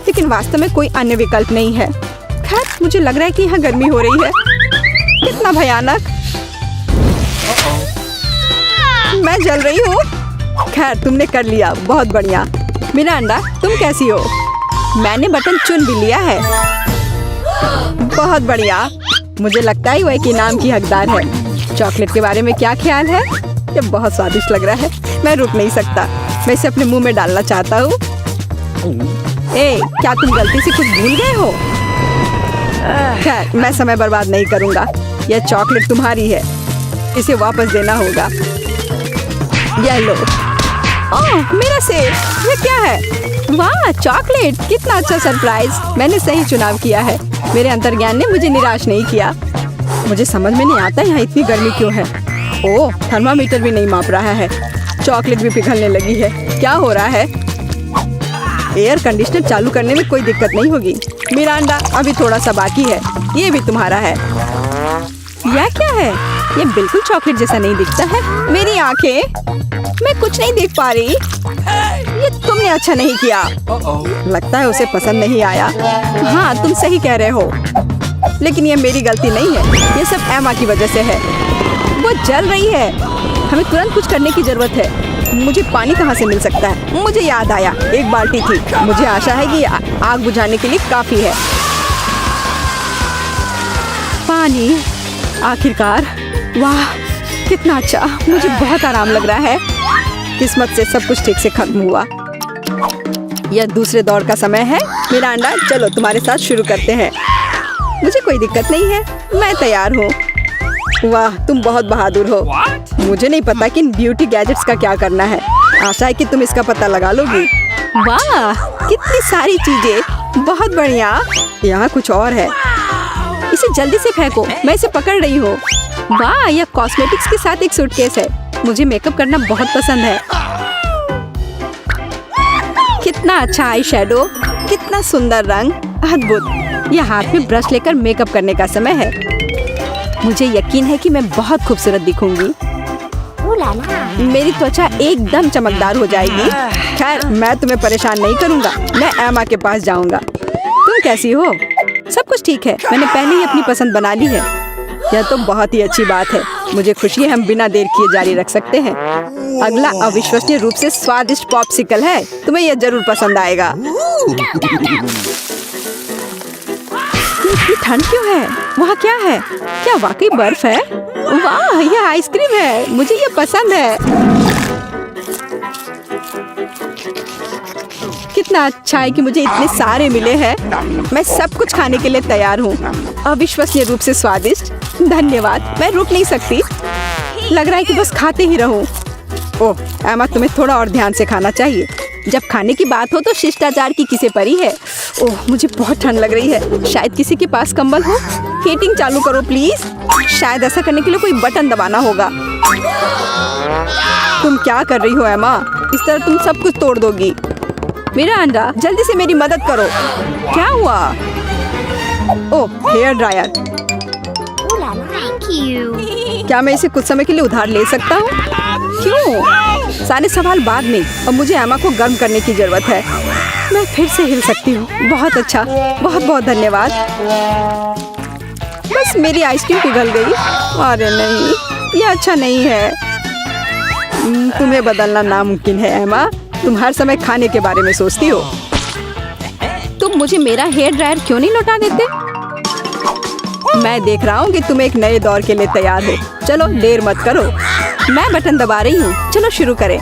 [SPEAKER 2] लेकिन वास्तव में कोई अन्य विकल्प नहीं है। खैर, मुझे लग रहा है कि यहाँ गर्मी हो रही है। कितना भयानक। मैं जल रही हूँ। खैर, तुमने कर लिया, बहुत बढ़िया। मिरांडा, तुम कैसी हो? मैंने बटन चुन भी लिया है। बहुत बढ़िया। मुझे लगता है वो एक इनाम की हकदार है। चॉकलेट के बारे में क्या ख्याल है? ये बहुत स्वादिष्ट लग रहा है। मैं रुक नहीं सकता। मैं इसे अपने मुंह में डालना चाहता हूँ। ए, क्या तुम गलती से कुछ भूल गए हो? खैर, मैं समय बर्बाद नहीं करूँगा। यह चॉकलेट तुम्हारी है, इसे वापस देना होगा। यह लो। ओह, मेरा सेब। ये क्या है? वाह, चॉकलेट। कितना अच्छा सरप्राइज। मैंने सही चुनाव किया है। मेरे अंतर्ज्ञान ने मुझे निराश नहीं किया। मुझे समझ में नहीं आता यहाँ इतनी गर्मी क्यों है। ओह, थर्मामीटर भी नहीं माप रहा है। चॉकलेट भी पिघलने लगी है। क्या हो रहा है? एयर कंडीशनर चालू करने में कोई दिक्कत नहीं होगी। मिरांडा, अभी थोड़ा सा बाकी है। ये भी तुम्हारा है। यह क्या है? ये बिल्कुल चॉकलेट जैसा नहीं दिखता है। मेरी आंखें, मैं कुछ नहीं देख पा रही। ये तुमने अच्छा नहीं किया। लगता है उसे पसंद नहीं आया। हाँ, तुम सही कह रहे हो, लेकिन ये मेरी गलती नहीं है। ये सब एमा की वजह से है। वो जल रही है। हमें तुरंत कुछ करने की जरूरत है। मुझे पानी कहाँ से मिल सकता है? मुझे याद आया, एक बाल्टी थी। मुझे आशा है कि आग बुझाने के लिए काफी है। पानी, आखिरकार। वाह, कितना अच्छा। मुझे बहुत आराम लग रहा है। किस्मत से सब कुछ ठीक से खत्म हुआ। यह दूसरे दौर का समय है। मिरांडा, चलो तुम्हारे साथ शुरू करते हैं। मुझे कोई दिक्कत नहीं है, मैं तैयार हूँ। वाह, तुम बहुत बहादुर हो।
[SPEAKER 3] What?
[SPEAKER 2] मुझे नहीं पता कि इन ब्यूटी गैजेट्स का क्या करना है। आशा है कि तुम इसका पता लगा लोगी। वाह, कितनी सारी चीजें, बहुत बढ़िया। यहाँ कुछ और है। इसे जल्दी से फेंको, मैं इसे पकड़ रही हूँ। वाह, यह कॉस्मेटिक्स के साथ एक सूटकेस है। मुझे मेकअप करना बहुत पसंद है। कितना अच्छा आई शेडो, कितना सुंदर रंग, अद्भुत। यह हाथ में ब्रश लेकर मेकअप करने का समय है। मुझे यकीन है कि मैं बहुत खूबसूरत दिखूंगी। मेरी त्वचा एकदम चमकदार हो जाएगी। खैर, मैं तुम्हें परेशान नहीं करूंगा। मैं एमा के पास जाऊंगा। तुम कैसी हो? सब कुछ ठीक है। मैंने पहले ही अपनी पसंद बना ली है। यह तो बहुत ही अच्छी बात है। मुझे खुशी है, हम बिना देर किए जारी रख सकते हैं। अगला अविश्वसनीय रूप से स्वादिष्ट पॉप्सिकल है। तुम्हें यह जरूर पसंद आएगा। इतनी ठंड क्यों है? वहाँ क्या है? क्या वाकई बर्फ है? वाह, यह आइसक्रीम है। मुझे यह पसंद है। कितना अच्छा है कि मुझे इतने सारे मिले हैं। मैं सब कुछ खाने के लिए तैयार हूँ। अविश्वसनीय रूप से स्वादिष्ट। धन्यवाद, मैं रुक नहीं सकती। लग रहा है कि बस खाते ही रहूं। ओह एमा, तुम्हें थोड़ा और ध्यान से खाना चाहिए। जब खाने की बात हो तो शिष्टाचार की किसे परी है। ओह, मुझे बहुत ठंड लग रही है। शायद किसी के पास कंबल हो। हीटिंग चालू करो प्लीज। शायद ऐसा करने के लिए कोई बटन दबाना होगा। तुम क्या कर रही हो एमा? इस तरह तुम सब कुछ तोड़ दोगी। मेरा अंडा, जल्दी से मेरी मदद करो। क्या हुआ? ओह, हेयर ड्रायर। क्या मैं इसे कुछ समय के लिए उधार ले सकता हूँ? क्यों? सारे सवाल बाद में। अब मुझे एमा को गर्म करने की जरूरत है। मैं फिर से हिल सकती हूँ। बहुत अच्छा, बहुत बहुत धन्यवाद। बस मेरी आइसक्रीम पिघल गई। अरे नहीं, यह अच्छा नहीं है। तुम्हें बदलना नामुमकिन है एमा। तुम हर समय खाने के बारे में सोचती हो। तुम मुझे मेरा हेयर ड्रायर क्यों नहीं लौटा देते? मैं देख रहा हूँ कि तुम एक नए दौर के लिए तैयार हो। चलो देर मत करो। मैं बटन दबा रही हूँ। चलो शुरू करें।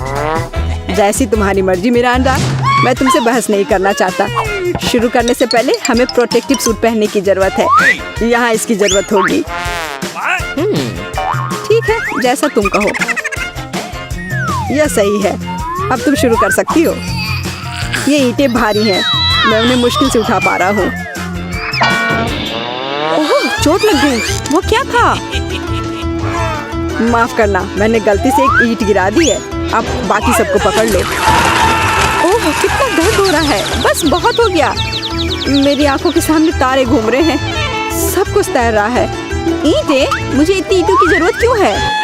[SPEAKER 2] जैसी तुम्हारी मर्जी मिरांडा। मैं तुमसे बहस नहीं करना चाहता। शुरू करने से पहले हमें प्रोटेक्टिव सूट पहनने की जरूरत है। यहाँ इसकी जरूरत होगी। ठीक है, जैसा तुम कहो। यह सही है। अब तुम शुरू कर सकती हो। ये ईंटें भारी हैं। मैं उन्हें मुश्किल से उठा पा रहा हूँ। ओह, चोट लग गई। वो क्या था? माफ करना, मैंने गलती से एक ईंट गिरा दी है। अब बाकी सबको पकड़ लो। ओह, कितना दर्द हो रहा है। बस बहुत हो गया। मेरी आंखों के सामने तारे घूम रहे हैं। सब कुछ तैर रहा है। ईंटें? मुझे इतनी ईंटों की जरूरत क्यों है?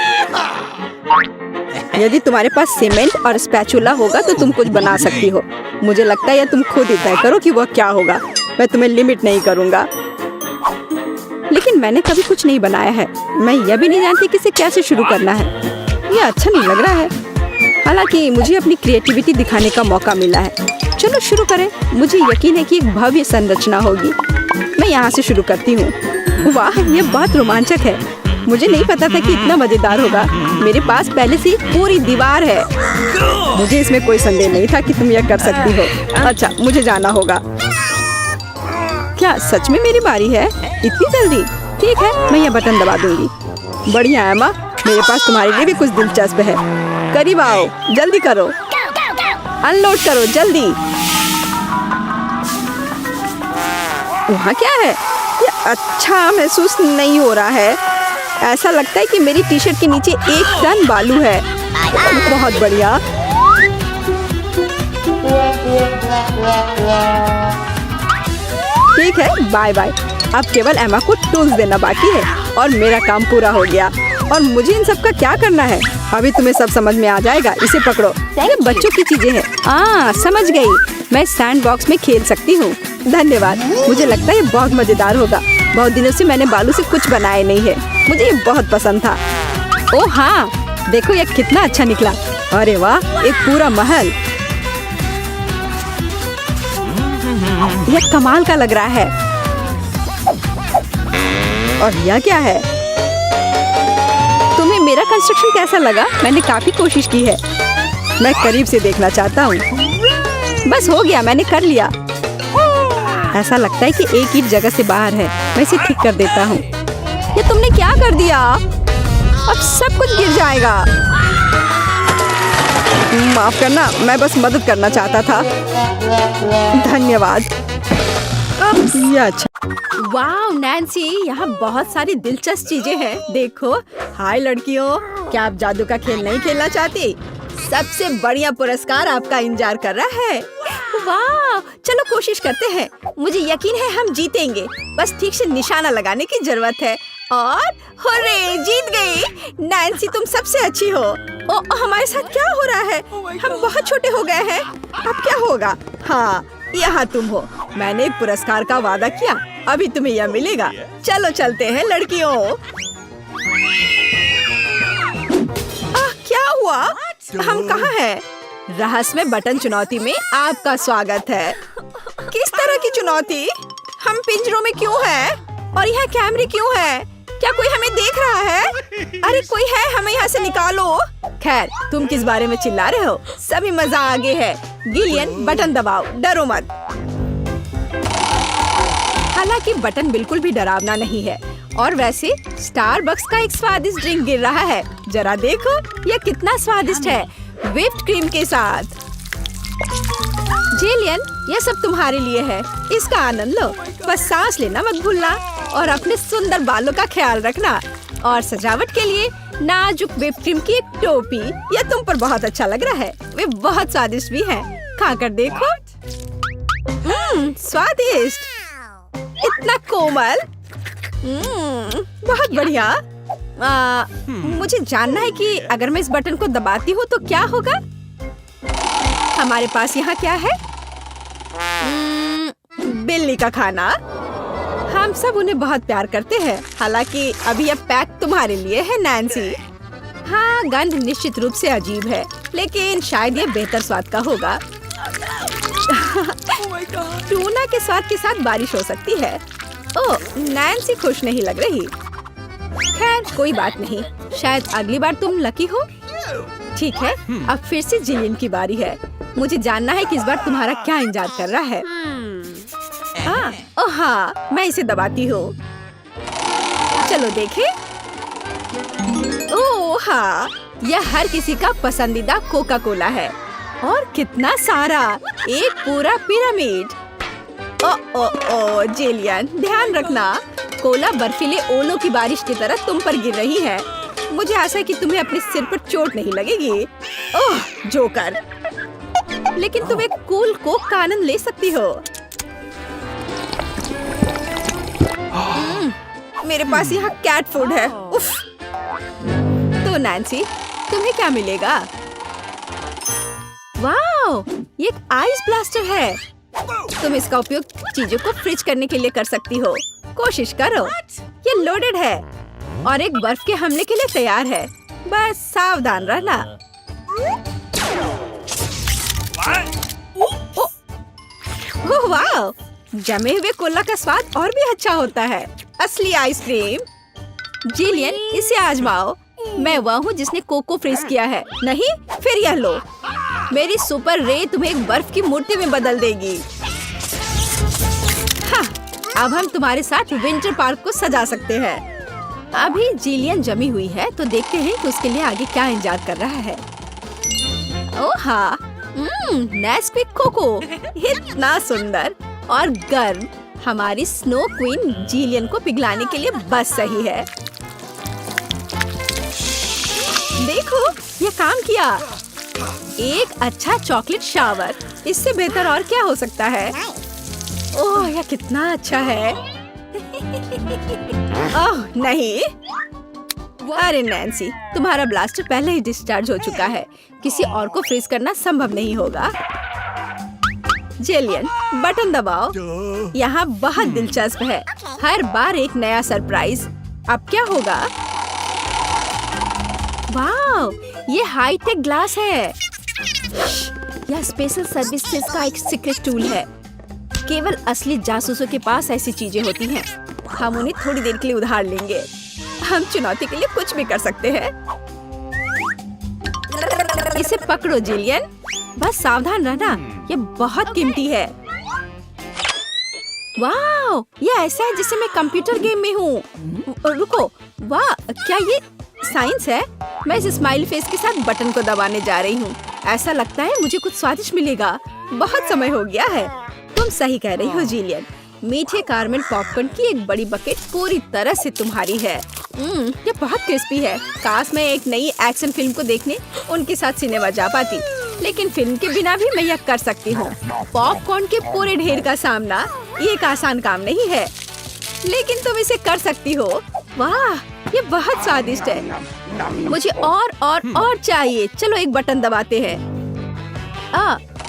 [SPEAKER 2] यदि तुम्हारे पास सीमेंट और स्पैचुला होगा तो तुम कुछ बना सकती हो। मुझे लगता है या तुम खुद ही तय करो कि वह क्या होगा। मैं तुम्हें लिमिट नहीं करूँगा। लेकिन मैंने कभी कुछ नहीं बनाया है। मैं यह भी नहीं जानती कि इसे कैसे शुरू करना है। यह अच्छा नहीं लग रहा है। हालांकि मुझे अपनी क्रिएटिविटी दिखाने का मौका मिला है। चलो शुरू करें। मुझे यकीन है कि एक भव्य संरचना होगी। मैं यहाँ से शुरू करती हूँ। वाह, यह बहुत रोमांचक है। मुझे नहीं पता था कि इतना मजेदार होगा। मेरे पास पहले से पूरी दीवार है। मुझे इसमें कोई संदेह नहीं था कि तुम यह कर सकती हो। अच्छा, मुझे जाना होगा। क्या सच में मेरी बारी है? इतनी जल्दी? ठीक है, मैं यह बटन दबा दूंगी। बढ़िया एमा, मेरे पास तुम्हारे लिए भी कुछ दिलचस्प है। करीब आओ, जल्दी करो। अनलोड करो जल्दी। वहाँ क्या है? ये अच्छा महसूस नहीं हो रहा है। ऐसा लगता है कि मेरी टी शर्ट के नीचे 1 टन बालू है। बहुत बढ़िया। ठीक है, बाय बाय। अब केवल एमा को टूल्स देना बाकी है और मेरा काम पूरा हो गया। और मुझे इन सब का क्या करना है? अभी तुम्हें सब समझ में आ जाएगा। इसे पकड़ो। ये बच्चों की चीजें हैं। समझ गई। मैं सैंड बॉक्स में खेल सकती हूँ। धन्यवाद। मुझे लगता है ये बहुत मजेदार होगा। बहुत दिनों से मैंने बालू से कुछ बनाया नहीं है। मुझे ये बहुत पसंद था। ओह हाँ, देखो ये कितना अच्छा निकला। अरे वाह, एक पूरा महल। यह कमाल का लग रहा है। और यह क्या है? तुम्हें मेरा कंस्ट्रक्शन कैसा लगा? मैंने काफी कोशिश की है। मैं करीब से देखना चाहता हूँ। बस हो गया, मैंने कर लिया। ऐसा लगता है कि एक ईंट जगह से बाहर है। मैं इसे ठीक कर देता हूँ। ये तुमने क्या कर दिया? अब सब कुछ गिर जाएगा। माफ करना, मैं बस मदद करना चाहता था। धन्यवाद। ये अच्छा। वाह नैन्सी, यहाँ बहुत सारी दिलचस्प चीजें हैं। देखो। हाय लड़कियों, क्या आप जादू का खेल नहीं खेलना चाहती? सबसे बढ़िया पुरस्कार आपका इंतजार कर रहा है। वाह, चलो कोशिश करते हैं। मुझे यकीन है हम जीतेंगे। बस ठीक से निशाना लगाने की जरूरत है। और हुर्रे, जीत गई। नैन्सी, तुम सबसे अच्छी हो। ओ, हमारे साथ क्या हो रहा है? हम बहुत छोटे हो गए हैं। अब क्या होगा? हाँ, यहाँ तुम हो। मैंने एक पुरस्कार का वादा किया, अभी तुम्हें यह मिलेगा। चलो चलते हैं लड़कियों। क्या हुआ? हम कहाँ हैं? रहस्यमय बटन चुनौती में आपका स्वागत है। किस तरह की चुनौती? हम पिंजरों में क्यों हैं? और यहाँ कैमरे क्यों हैं? क्या कोई हमें देख रहा है? अरे कोई है, हमें यहाँ से निकालो। खैर, तुम किस बारे में चिल्ला रहे हो? सभी मजा आगे है। गिलियन, बटन दबाओ, डरो मत। हालांकि बटन बिल्कुल भी डरावना नहीं है। और वैसे स्टारबक्स का एक स्वादिष्ट ड्रिंक गिर रहा है। जरा देखो, यह कितना स्वादिष्ट है, व्हिप्ड क्रीम के साथ। जिलियन, यह सब तुम्हारे लिए है। इसका आनंद लो। बस सांस लेना मत भूलना और अपने सुंदर बालों का ख्याल रखना। और सजावट के लिए नाजुक व्हिप्ड क्रीम की एक टोपी। यह तुम पर बहुत अच्छा लग रहा है। वे बहुत स्वादिष्ट भी हैं। खाकर देखो। स्वादिष्ट, इतना कोमल। बहुत बढ़िया। मुझे जानना है कि अगर मैं इस बटन को दबाती हूँ तो क्या होगा? हमारे पास यहाँ क्या है? बिल्ली का खाना। हम सब उन्हें बहुत प्यार करते हैं। हालांकि अभी यह पैक तुम्हारे लिए है नैन्सी। हाँ, गंध निश्चित रूप से अजीब है, लेकिन शायद यह बेहतर स्वाद का होगा। टूना के स्वाद के साथ बारिश हो सकती है। ओह, नैन्सी खुश नहीं लग रही। खैर, कोई बात नहीं। शायद अगली बार तुम लकी हो। ठीक है, अब फिर से जिलियन की बारी है। मुझे जानना है कि इस बार तुम्हारा क्या इंतजार कर रहा है। ओह हाँ, मैं इसे दबाती हूँ। चलो देखें। ओह हाँ, यह हर किसी का पसंदीदा कोका कोला है। और कितना सारा, एक पूरा पिरामिड। ओ जिलियन, ध्यान रखना, कोला बर्फीले ओलों की बारिश की तरह तुम पर गिर रही है। मुझे आशा है कि तुम्हें अपने सिर पर चोट नहीं लगेगी। ओह जोकर, लेकिन तुम एक कूल कोक का आनंद ले सकती हो। मेरे पास यहाँ कैट फूड है। उफ। तो नैन्सी, तुम्हें क्या मिलेगा? वाओ, ये एक आइस ब्लास्टर है। तुम इसका उपयोग चीजों को फ्रीज करने के लिए कर सकती हो। कोशिश करो। ये लोडेड है और एक बर्फ के हमले के लिए तैयार है। बस सावधान रहना। ओह वाह, जमे हुए कोला का स्वाद और भी अच्छा होता है। असली आइसक्रीम। जिलियन, इसे आजमाओ। मैं वह हूँ जिसने कोको फ्रीज किया है। नहीं, फिर यह लो। मेरी सुपर रे तुम्हें एक बर्फ की मूर्ति में बदल देगी। हाँ, अब हम तुम्हारे साथ विंटर पार्क को सजा सकते हैं। अभी जिलियन जमी हुई है, तो देखते हैं कि उसके लिए आगे क्या इंतजार कर रहा है। ओह हाँ, नेस्क्विक कोको, इतना सुंदर और गर्म। हमारी स्नो क्वीन जिलियन को पिघलाने के लिए बस सही है। देखो, ये काम किया। एक अच्छा चॉकलेट शावर, इससे बेहतर और क्या हो सकता है? ओह, यह कितना अच्छा है। ओह नहीं। अरे नैन्सी, तुम्हारा ब्लास्टर पहले ही डिस्चार्ज हो चुका है। किसी और को फ्रीज करना संभव नहीं होगा। जिलियन, बटन दबाओ। यहाँ बहुत दिलचस्प है। हर बार एक नया सरप्राइज। अब क्या होगा? वाह, ये हाईटेक ग्लास है। यह स्पेशल सर्विसेज का एक सीक्रेट टूल है। केवल असली जासूसों के पास ऐसी चीजें होती हैं। हम उन्हें थोड़ी देर के लिए उधार लेंगे। हम चुनौती के लिए कुछ भी कर सकते हैं। इसे पकड़ो जिलियन, बस सावधान रहना, ये बहुत कीमती है। वाह, ये ऐसा है जैसे मैं कंप्यूटर गेम में हूँ। रुको, वाह, क्या ये साइंस है। मैं इस स्माइल फेस के साथ बटन को दबाने जा रही हूँ। ऐसा लगता है मुझे कुछ स्वादिष्ट मिलेगा। बहुत समय हो गया है। तुम सही कह रही हो जिलियन। मीठे कारमेल पॉपकॉर्न की एक बड़ी बकेट पूरी तरह से तुम्हारी है। ये बहुत क्रिस्पी है। काश मैं एक नई एक्शन फिल्म को देखने उनके साथ सिनेमा जा पाती। लेकिन फिल्म के बिना भी मैं यह कर सकती हूँ। पॉपकॉर्न के पूरे ढेर का सामना ये एक आसान काम नहीं है, लेकिन तुम इसे कर सकती हो। वाह, ये बहुत स्वादिष्ट है। मुझे और चाहिए। चलो एक बटन दबाते हैं।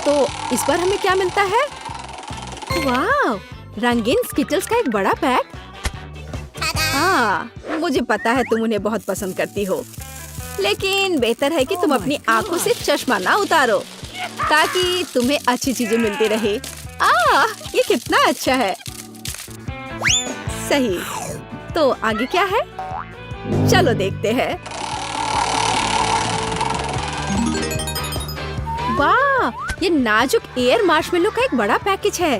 [SPEAKER 2] तो इस बार हमें क्या मिलता है? वाह, रंगीन स्किटल्स का एक बड़ा पैक। मुझे पता है तुम उन्हें बहुत पसंद करती हो, लेकिन बेहतर है कि तुम अपनी आंखों से चश्मा ना उतारो ताकि तुम्हें अच्छी चीजें मिलती रहे। ये कितना अच्छा है। सही। तो आगे क्या है? चलो देखते हैं। वाह, ये नाजुक एयर मार्शमेलो का एक बड़ा पैकेज है।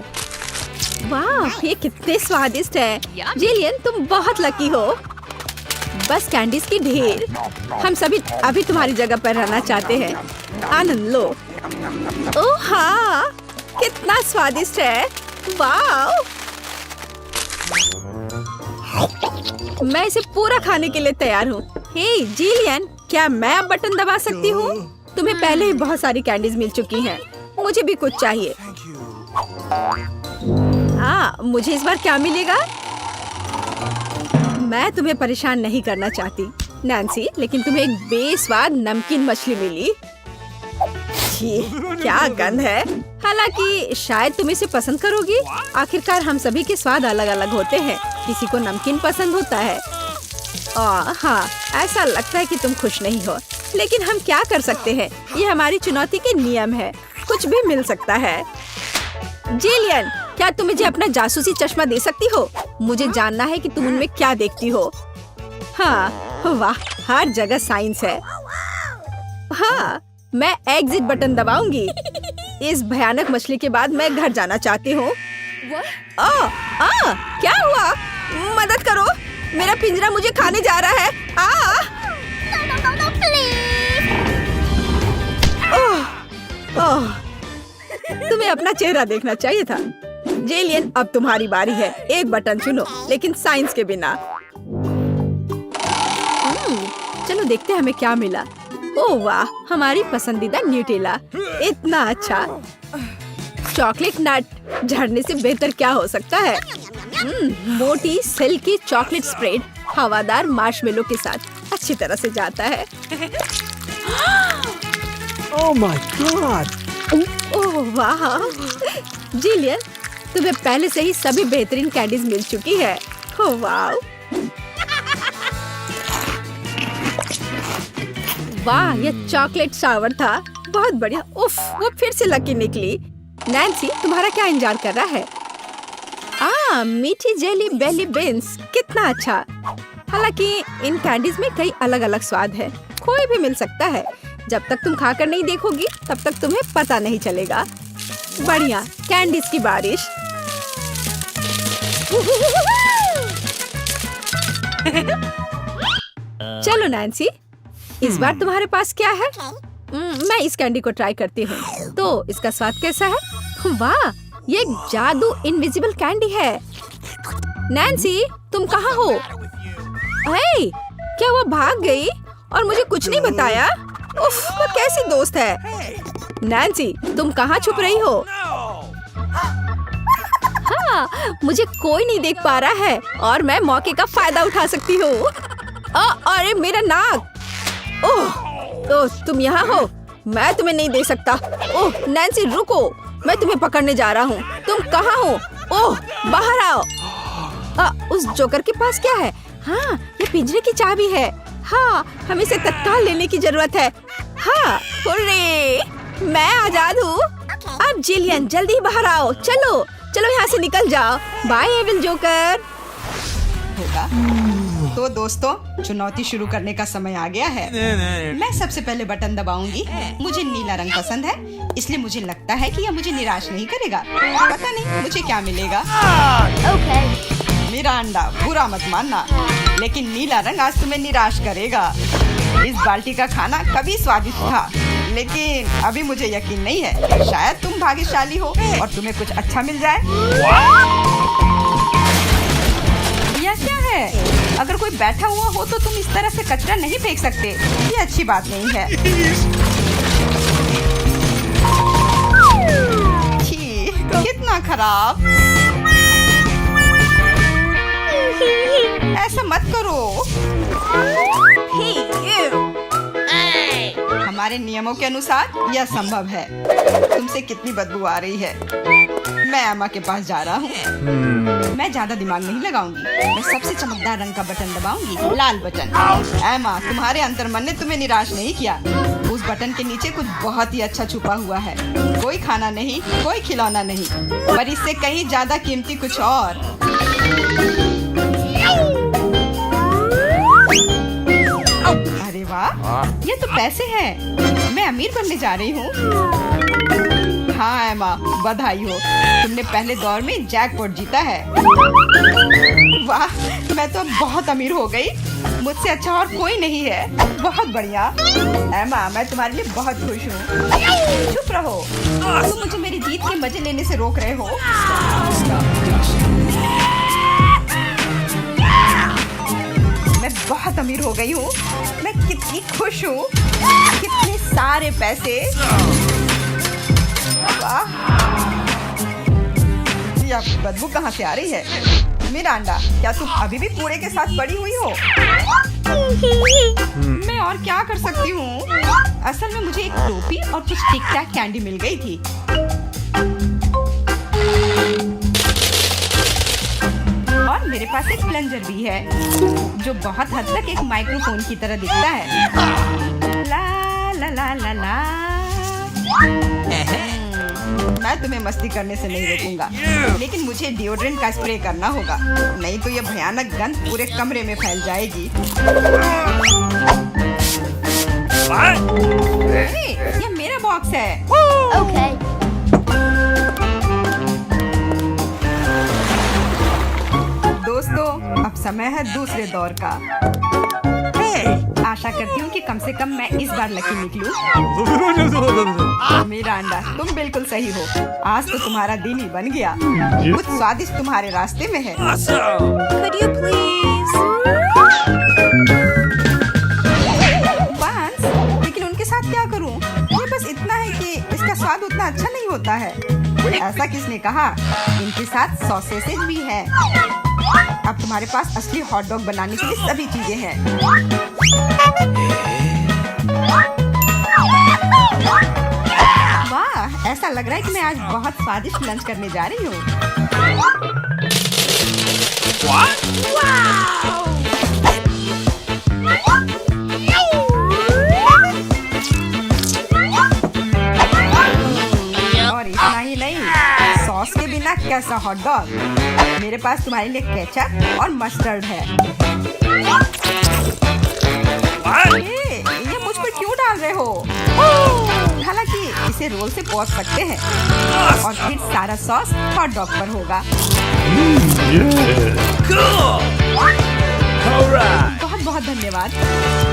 [SPEAKER 2] वाह, ये कितने स्वादिष्ट है। जिलियन, तुम बहुत लकी हो। बस कैंडीज की ढेर। हम सभी अभी तुम्हारी जगह पर रहना चाहते हैं। आनंद लो। ओह हाँ, कितना स्वादिष्ट है। वाह, मैं इसे पूरा खाने के लिए तैयार हूँ। हे जिलियन, क्या मैं अब बटन दबा सकती हूँ? तुम्हें पहले ही बहुत सारी कैंडीज मिल चुकी हैं। मुझे भी कुछ चाहिए। मुझे इस बार क्या मिलेगा? मैं तुम्हें परेशान नहीं करना चाहती नैन्सी, लेकिन तुम्हें एक बेस्वाद नमकीन मछली मिली। क्या गंध है। हालांकि शायद तुम इसे पसंद करोगी। आखिरकार हम सभी के स्वाद अलग अलग होते हैं। किसी को नमकीन पसंद होता है। हाँ, ऐसा लगता है कि तुम खुश नहीं हो, लेकिन हम क्या कर सकते हैं? ये हमारी चुनौती के नियम है। कुछ भी मिल सकता है। जिलियन, क्या तुम मुझे अपना जासूसी चश्मा दे सकती हो? मुझे जानना है कि तुम उनमें क्या देखती हो। हाँ, वाह, हर जगह साइंस है। हाँ, मैं एग्जिट बटन दबाऊंगी। इस भयानक मछली के बाद मैं घर जाना चाहती हूँ। क्या हुआ? मदद करो, मेरा पिंजरा मुझे खाने जा रहा है। तुम्हें अपना चेहरा देखना चाहिए था। जिलियन, अब तुम्हारी बारी है। एक बटन चुनो, लेकिन साइंस के बिना। चलो देखते हैं हमें क्या मिला। ओह वाह, हमारी पसंदीदा न्यूटेला। इतना अच्छा। चॉकलेट नट झड़ने से बेहतर क्या हो सकता है? मोटी सिल्की चॉकलेट स्प्रेड हवादार मार्शमेलो के साथ अच्छी तरह से जाता है।
[SPEAKER 3] Oh my God!
[SPEAKER 2] ओह वाह, जिलियन, तुम्हें पहले से ही सभी बेहतरीन कैंडीज मिल चुकी है। ओह वाह, वाह, ये चॉकलेट शावर था। बहुत बढ़िया। उफ, वो फिर से लकी निकली। नैन्सी, तुम्हारा क्या इंतजार कर रहा है? मीठी जेली बेली बीन्स, कितना अच्छा। हालांकि इन कैंडीज में कई अलग अलग स्वाद है। कोई भी मिल सकता है। जब तक तुम खाकर नहीं देखोगी तब तक तुम्हें पता नहीं चलेगा। बढ़िया, कैंडीज की बारिश। चलो नैन्सी, इस बार तुम्हारे पास क्या है? मैं इस कैंडी को ट्राई करती हूँ। तो इसका स्वाद कैसा है? वाह, ये एक जादू इनविजिबल कैंडी है। नैन्सी, तुम कहाँ हो? हे, क्या वो भाग गई और मुझे कुछ नहीं बताया? उफ, वो कैसी दोस्त है। नैन्सी, तुम कहाँ छुप रही हो? हाँ, मुझे कोई नहीं देख पा रहा है और मैं मौके का फायदा उठा सकती हूँ। अरे मेरा नाक। ओह, तुम यहाँ हो? मैं तुम्हें नहीं दे सकता। ओह नैन्सी, रुको, मैं तुम्हें पकड़ने जा रहा हूँ। तुम कहाँ हो? ओह, बाहर आओ। उस जोकर के पास क्या है? हाँ, ये पिंजरे की चाबी है। हाँ, हमें इसे तत्काल लेने की जरूरत है। हाँ, हुर्रे, मैं आजाद हूँ। अब जिलियन, जल्दी बाहर आओ। चलो चलो, यहाँ से निकल जाओ। Bye evil joker.
[SPEAKER 1] होगा। तो दोस्तों, चुनौती शुरू करने का समय आ गया है। मैं सबसे पहले बटन दबाऊंगी। मुझे नीला रंग पसंद है, इसलिए मुझे लगता है कि यह मुझे निराश नहीं करेगा। पता नहीं मुझे क्या मिलेगा। मेरा अंडा, बुरा मत मानना। लेकिन नीला रंग आज तुम्हें निराश करेगा। इस बाल्टी का खाना कभी स्वादिष्ट था, लेकिन अभी मुझे यकीन नहीं है। शायद तुम भाग्यशाली हो और तुम्हें कुछ अच्छा मिल जाए। यह क्या है? अगर कोई बैठा हुआ हो तो तुम इस तरह से कचरा नहीं फेंक सकते। ये अच्छी बात नहीं है। छी, कितना खराब। ऐसा मत करो। हमारे नियमों के अनुसार यह संभव है। तुमसे कितनी बदबू आ रही है। मैं एमा के पास जा रहा हूँ। मैं ज्यादा दिमाग नहीं लगाऊंगी। मैं सबसे चमकदार रंग का बटन दबाऊंगी, लाल बटन। एमा, तुम्हारे अंतर्मन ने तुम्हें निराश नहीं किया। उस बटन के नीचे कुछ बहुत ही अच्छा छुपा हुआ है। कोई खाना नहीं, कोई खिलौना नहीं, पर इससे कहीं ज्यादा कीमती कुछ और। अरे वाह, ये तो पैसे हैं। मैं अमीर बनने जा रही हूँ। हाँ एमा, बधाई हो। तुमने पहले दौर में जैकपॉट जीता है। वाह, मैं तो बहुत अमीर हो गई। मुझसे अच्छा और कोई नहीं है। बहुत बढ़िया। एमा, मैं तुम्हारे लिए बहुत खुश हूँ। चुप रहो, तुम मुझे मेरी जीत के मजे लेने से रोक रहे हो। मैं बहुत अमीर हो गई हूँ। मैं कितनी खुश हूँ। कितने सारे पैसे। वाह, यह बदबू कहाँ से आ रही है? मिरांडा, क्या तुम अभी भी कूड़े के साथ पड़ी हुई हो? मैं और क्या कर सकती हूँ? असल में मुझे एक टोपी और कुछ टिक टैक कैंडी मिल गई थी। और मेरे पास एक प्लंजर भी है, जो बहुत हद तक एक माइक्रोफोन की तरह दिखता है। ला ला ला ला ला। मैं तुम्हें मस्ती करने से नहीं रोकूंगा, लेकिन मुझे डिओड्रेंट का स्प्रे करना होगा, नहीं तो यह भयानक गंध पूरे कमरे में फैल जाएगी। ये मेरा बॉक्स है।
[SPEAKER 4] Okay.
[SPEAKER 1] दोस्तों, अब समय है दूसरे दौर का। आशा करती हूँ कि कम से कम मैं इस बार लकी निकलूं। मिरांडा, तुम बिल्कुल सही हो। आज तो तुम्हारा दिन ही बन गया। कुछ स्वादिष्ट तुम्हारे रास्ते में है।
[SPEAKER 2] Could you please?
[SPEAKER 1] बांस, लेकिन उनके साथ क्या करूँ? ये बस इतना है कि इसका स्वाद उतना अच्छा नहीं होता है। ऐसा किसने कहा? इनके साथ सॉसेसेज भी है। अब तुम्हारे पास असली हॉट डॉग बनाने के लिए सभी चीजें हैं। वाह, ऐसा लग रहा है कि मैं आज बहुत स्वादिष्ट लंच करने जा रही हूँ। और इतना ही नहीं, सॉस के बिना कैसा हॉट डॉग? मेरे पास तुम्हारे लिए केचप और मस्टर्ड है। ये मुझ पर क्यों डाल रहे हो? हालांकि इसे रोल से पोंछ सकते हैं और फिर सारा सॉस हॉट डॉग पर होगा। बहुत बहुत धन्यवाद।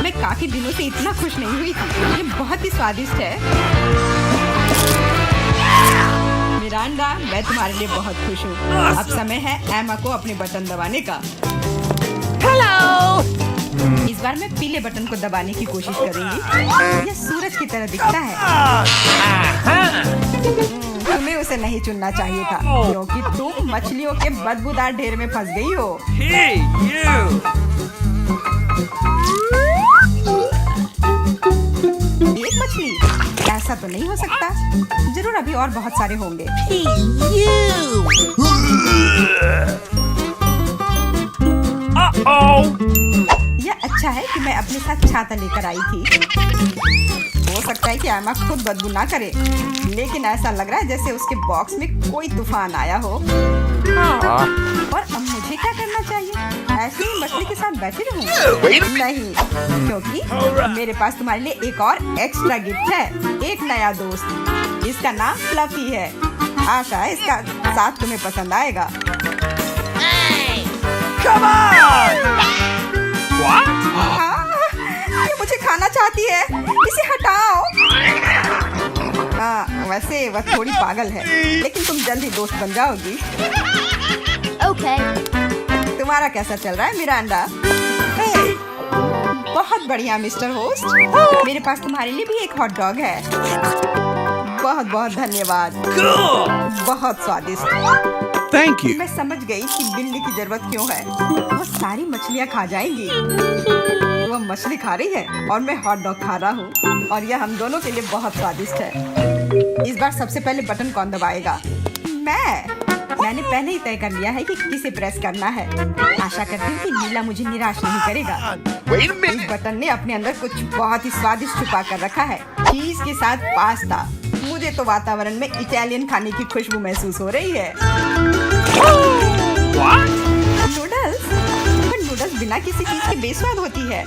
[SPEAKER 1] मैं काफी दिनों से इतना खुश नहीं हुई थी। ये बहुत ही स्वादिष्ट है। मिरांडा, मैं तुम्हारे लिए बहुत खुश हूँ। अब समय है एमा को अपने बटन दबाने का। इस बार मैं पीले बटन को दबाने की कोशिश करूंगी। यह सूरज की तरह दिखता है। तुम्हें उसे नहीं चुनना चाहिए था, क्योंकि तुम मछलियों के बदबूदार ढेर में फंस गई हो। एक मछली? ऐसा तो नहीं हो सकता। जरूर अभी और बहुत सारे होंगे। यह अच्छा है कि मैं अपने साथ छाता लेकर आई थी। हो सकता है कि एमा खुद बदबू ना करे, लेकिन ऐसा लग रहा है जैसे उसके बॉक्स में कोई तूफान आया हो। और अब मुझे क्या करना चाहिए? ऐसे ही मछली के साथ बैठे रहूं? नहीं, क्योंकि मेरे पास तुम्हारे लिए एक और एक्स्ट्रा गिफ्ट है। एक नया दोस्त। इसका नाम फ्लफी है। आशा है इसका साथ तुम्हें पसंद आएगा।
[SPEAKER 3] Come on!
[SPEAKER 1] ये मुझे खाना चाहती है, इसे हटाओ। हाँ, वैसे वह थोड़ी पागल है, लेकिन तुम जल्दी दोस्त बन जाओगी।
[SPEAKER 4] Okay.
[SPEAKER 1] तुम्हारा कैसा चल रहा है मिरांडा? बहुत बढ़िया मिस्टर होस्ट। मेरे पास तुम्हारे लिए भी एक हॉट डॉग है। बहुत बहुत धन्यवाद। बहुत स्वादिष्ट।
[SPEAKER 3] Thank you.
[SPEAKER 1] मैं समझ गई कि बिल्ली की जरूरत क्यों है। वो सारी मछलियाँ खा जाएंगी। वो मछली खा रही है और मैं हॉट डॉग खा रहा हूँ, और यह हम दोनों के लिए बहुत स्वादिष्ट है। इस बार सबसे पहले बटन कौन दबाएगा? मैंने पहले ही तय कर लिया है कि किसे प्रेस करना है। आशा करती हूँ कि नीला मुझे निराश नहीं करेगा। इस बटन ने अपने अंदर कुछ बहुत ही स्वादिष्ट छुपा कर रखा है। चीज के साथ पास्ता। मुझे तो वातावरण में इटालियन खाने की खुशबू महसूस हो रही है। नूडल्स? पर नूडल्स बिना किसी चीज के बेस्वाद होती है।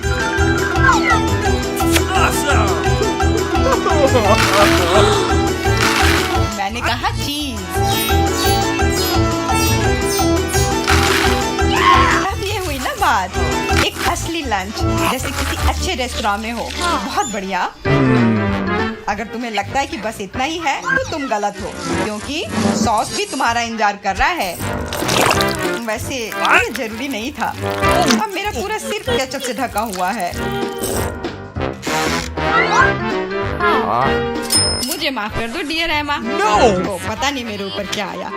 [SPEAKER 1] मैंने कहा चीज। अब ये हुई ना बात, एक असली लंच जैसे किसी अच्छे रेस्टोरेंट में हो। बहुत बढ़िया। अगर तुम्हें लगता है कि बस इतना ही है तो तुम गलत हो, क्योंकि सॉस भी तुम्हारा इंतजार कर रहा है। वैसे ये जरूरी नहीं था। अब मेरा पूरा सिर केचप से ढका हुआ है। मुझे माफ कर दो डियर एमा। तो पता नहीं मेरे ऊपर क्या आया।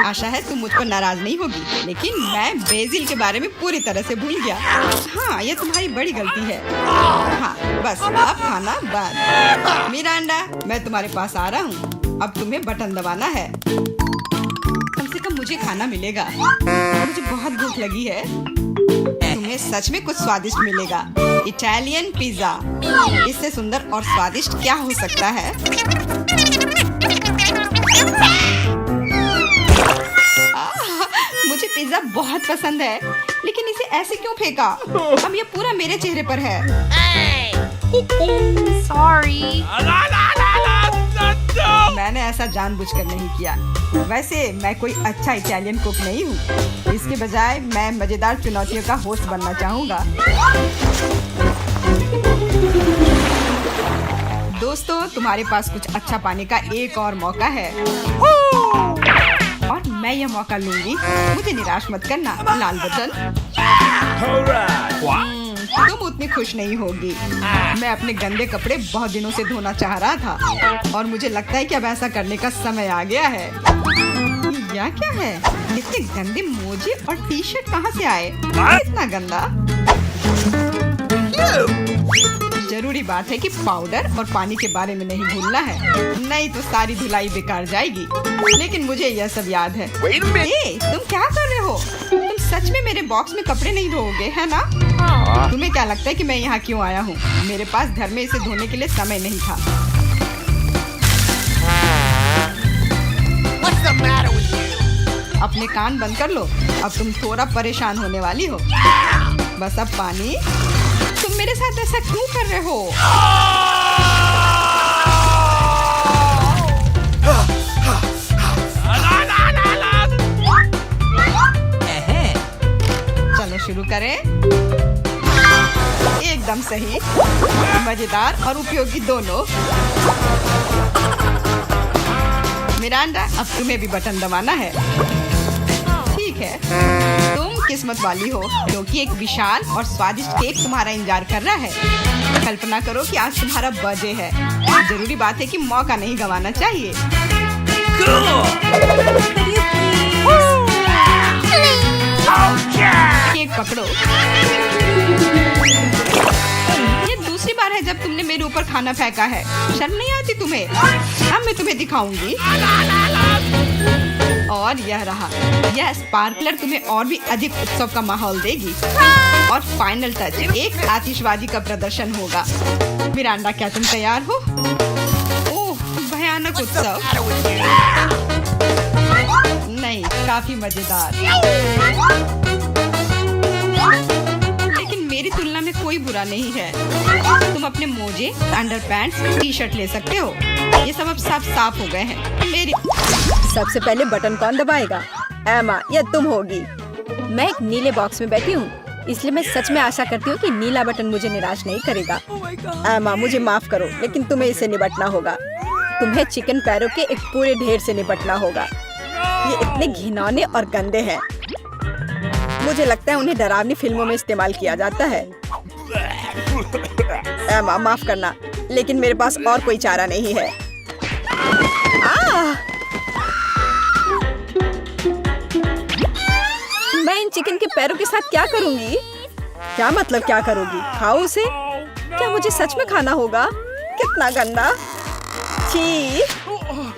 [SPEAKER 1] आशा है तुम मुझ पर नाराज नहीं होगी, लेकिन मैं बेसिल के बारे में पूरी तरह से भूल गया। हाँ, ये तुम्हारी बड़ी गलती है। हाँ, बस अब खाना बंद। मिरांडा, मैं तुम्हारे पास आ रहा हूँ। अब तुम्हें बटन दबाना है। कम से कम मुझे खाना मिलेगा। मुझे बहुत भूख लगी है। तुम्हें सच में कुछ स्वादिष्ट मिलेगा। Italian pizza. इससे सुंदर और स्वादिष्ट क्या हो सकता है? मुझे पिज्जा बहुत पसंद है, लेकिन इसे ऐसे क्यों फेंका? अब ये पूरा मेरे चेहरे पर है।
[SPEAKER 4] Sorry.
[SPEAKER 1] मैंने ऐसा जानबूझकर नहीं किया। वैसे मैं कोई अच्छा इटालियन कुक नहीं हूँ। इसके बजाय मैं मजेदार चुनौतियों का होस्ट बनना चाहूँगा। दोस्तों, तुम्हारे पास कुछ अच्छा पाने का एक और मौका है, और मैं यह मौका लूंगी। मुझे निराश मत करना। लाल बटन। तुम उतनी खुश नहीं होगी। मैं अपने गंदे कपड़े बहुत दिनों से धोना चाह रहा था, और मुझे लगता है कि अब ऐसा करने का समय आ गया है। यह क्या है? इतने गंदे मोजे और टी शर्ट कहाँ से आए? इतना गंदा। जरूरी बात है कि पाउडर और पानी के बारे में नहीं भूलना है, नहीं तो सारी धुलाई बेकार जाएगी। लेकिन मुझे यह सब याद है। तुम क्या कर रहे हो? तुम सच में मेरे बॉक्स में कपड़े नहीं धोओगे, है ना? तुम्हें क्या लगता है कि मैं यहाँ क्यों आया हूँ? मेरे पास घर में इसे धोने के लिए समय नहीं था। अपने कान बंद कर लो। अब तुम थोड़ा परेशान होने वाली हो। बस अब पानी। तुम मेरे साथ ऐसा क्यों कर रहे हो? चलो शुरू करें। एकदम सही, मजेदार और उपयोगी दोनों। मिरांडा, अब तुम्हें भी बटन दबाना है। ठीक है, तुम किस्मत वाली हो, क्योंकि एक विशाल और स्वादिष्ट केक तुम्हारा इंतजार कर रहा है। कल्पना करो कि आज तुम्हारा बर्थडे है। जरूरी बात है कि मौका नहीं गंवाना चाहिए। केक पकड़ो। ये दूसरी बार है जब तुमने मेरे ऊपर खाना फेंका है। शर्म नहीं आती तुम्हें? अब मैं तुम्हें दिखाऊंगी। और यह रहा। यह स्पार्कलर तुम्हें और भी अधिक उत्सव का माहौल देगी। और फाइनल टच, एक आतिशबाजी का प्रदर्शन होगा। मिरांडा, क्या तुम तैयार हो? ओह, भयानक उत्सव। नहीं, काफी मजेदार। लेकिन मेरी तुलना में कोई बुरा नहीं है। तुम अपने मोजे, अंडरपैंट्स, टी शर्ट ले सकते हो। ये सब अब सब साफ हो गए हैं। मेरी
[SPEAKER 2] सबसे पहले बटन कौन दबाएगा? एमा या तुम होगी? मैं एक नीले बॉक्स में बैठी हूँ। इसलिए मैं सच में आशा करती हूँ कि नीला बटन मुझे निराश नहीं करेगा। एमा, मुझे माफ करो, लेकिन तुम्हें इससे निपटना होगा। तुम्हें चिकन पैरों के एक पूरे ढेर से निपटना होगा। ये इतने घिनौने और गंदे हैं। मुझे लगता है उन्हें डरावनी फिल्मों में इस्तेमाल किया जाता है। एमा, माफ करना, लेकिन मेरे पास और कोई चारा नहीं है। मैं इन चिकन के पैरों के साथ क्या करूंगी? क्या मतलब क्या करोगी? खाओ उसे? क्या मुझे सच में खाना होगा? कितना गंदा! छी!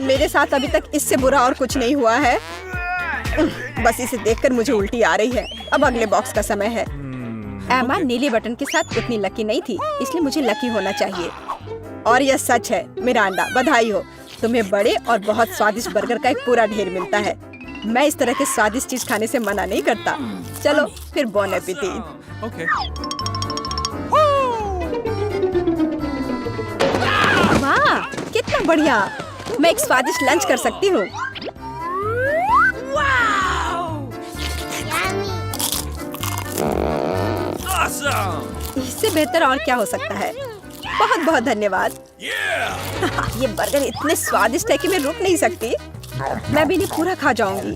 [SPEAKER 2] मेरे साथ अभी तक इससे बुरा और कुछ नहीं हुआ है। बस इसे देखकर मुझे उल्टी आ रही है। अब अगले बॉक्स का समय है। एमा नीले बटन के साथ उतनी लकी नहीं थी, इसलिए मुझे लकी होना चाहिए। और यह सच है। मिरांडा, बधाई हो, तुम्हें बड़े और बहुत स्वादिष्ट बर्गर का एक पूरा ढेर मिलता है। मैं इस तरह के स्वादिष्ट चीज खाने से मना नहीं करता। चलो फिर बॉन एपेटिट। वाह, कितना बढ़िया! मैं एक स्वादिष्ट लंच कर सकती हूँ। इससे बेहतर और क्या हो सकता है? बहुत बहुत धन्यवाद। ये बर्गर इतने स्वादिष्ट है कि मैं रुक नहीं सकती। मैं भी नहीं पूरा खा जाऊंगी।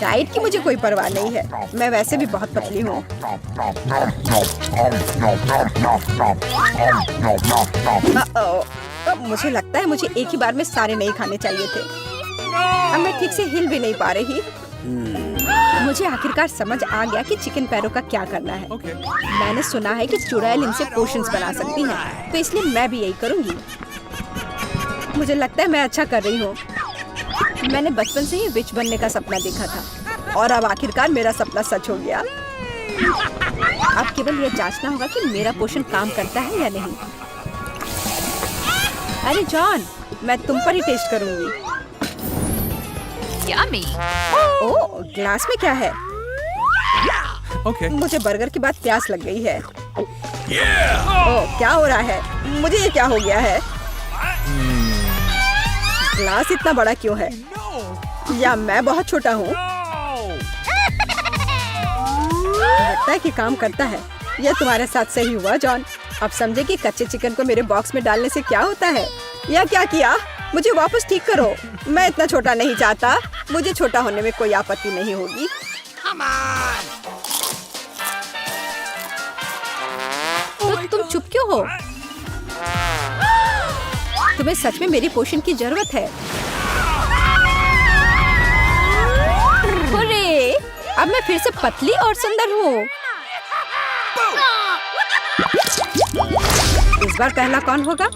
[SPEAKER 2] डाइट की मुझे कोई परवाह नहीं है। मैं वैसे भी बहुत पतली हूँ। अब मुझे लगता है मुझे एक ही बार में सारे नहीं खाने चाहिए थे। अब मैं ठीक से हिल भी नहीं पा रही। मुझे आखिरकार समझ आ गया कि चिकन पैरों का क्या करना है। मैंने सुना है कि चुड़ैल इनसे पोशंस बना सकती हैं, तो इसलिए मैं भी यही करूंगी। मुझे लगता है मैं अच्छा कर रही हूँ। मैंने बचपन से ही विच बनने का सपना देखा था और अब आखिरकार मेरा सपना सच हो गया। अब केवल यह जांचना होगा कि मेरा पोषण काम करता है या नहीं। अरे जॉन, मैं तुम पर ही टेस्ट करूंगी।
[SPEAKER 4] Yummy.
[SPEAKER 2] ओह, ग्लास में क्या है?
[SPEAKER 3] Okay.
[SPEAKER 2] मुझे बर्गर के बाद प्यास लग गई है। ओह, क्या हो रहा है? मुझे ये क्या हो गया है? ग्लास इतना बड़ा क्यों है? या मैं बहुत छोटा हूँ? लगता है कि काम करता है। यह तुम्हारे साथ सही हुआ जॉन। अब समझे कि कच्चे चिकन को मेरे बॉक्स में डालने से क्या होता है। या क्या किया? मुझे वापस ठीक करो। मैं इतना छोटा नहीं चाहता। मुझे छोटा होने में कोई आपत्ति नहीं होगी। तो तुम चुप क्यों हो? तुम्हें सच में मेरी पोषण की जरूरत है। हुर्रे! अब मैं फिर से पतली और सुंदर हूँ। इस बार पहला कौन होगा?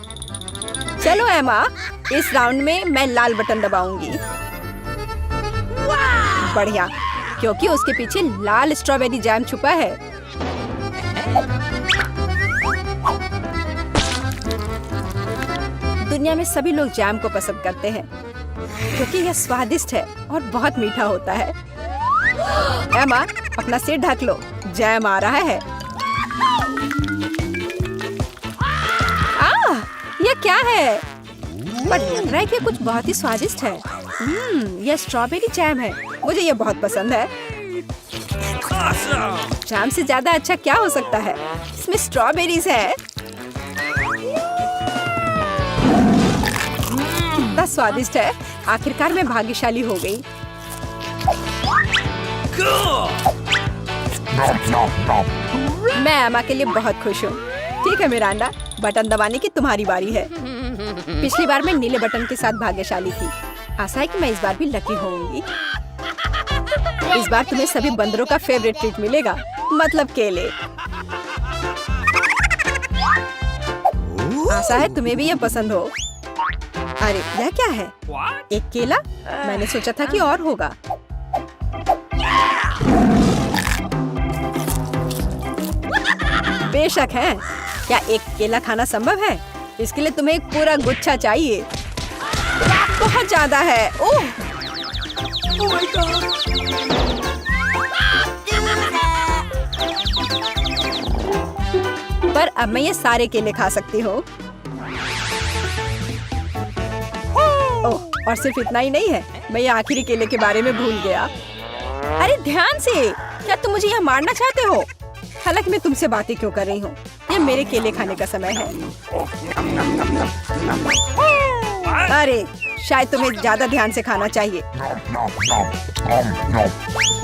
[SPEAKER 2] चलो एमा, इस राउंड में मैं लाल बटन दबाऊंगी। बढ़िया, क्योंकि उसके पीछे लाल स्ट्रॉबेरी जैम छुपा है। दुनिया में सभी लोग जैम को पसंद करते हैं क्योंकि यह स्वादिष्ट है और बहुत मीठा होता है। एमा, अपना सिर ढक लो, जैम आ रहा है। यह क्या है? पर लग रहा है कि कुछ बहुत ही स्वादिष्ट है। यह स्ट्रॉबेरी जैम है। मुझे यह बहुत पसंद है। जैम से ज्यादा अच्छा क्या हो सकता है? इसमें स्ट्रॉबेरीज है। कितना स्वादिष्ट है। आखिरकार मैं भाग्यशाली हो गई। मैं एमा के लिए बहुत खुश हूँ। ठीक है मिरांडा, बटन दबाने की तुम्हारी बारी है। पिछली बार मैं नीले बटन के साथ भाग्यशाली थी। आशा है कि मैं इस बार भी लकी होऊंगी। इस बार तुम्हें सभी बंदरों का फेवरेट ट्रीट मिलेगा, मतलब केले। आशा है तुम्हें भी ये पसंद हो। अरे यह क्या है? एक केला? मैंने सोचा था कि और होगा। बेशक है। क्या एक केला खाना संभव है? इसके लिए तुम्हें एक पूरा गुच्छा चाहिए। बहुत ज्यादा है। ओह! पर अब मैं ये सारे केले खा सकती हूँ। ओह, और सिर्फ इतना ही नहीं है, मैं ये आखिरी केले के बारे में भूल गया। अरे ध्यान से! क्या तुम मुझे यहाँ मारना चाहते हो? हालांकि मैं तुमसे बातें क्यों कर रही हूँ, ये मेरे केले खाने का समय है। अरे शायद तुम्हें ज्यादा ध्यान से खाना चाहिए।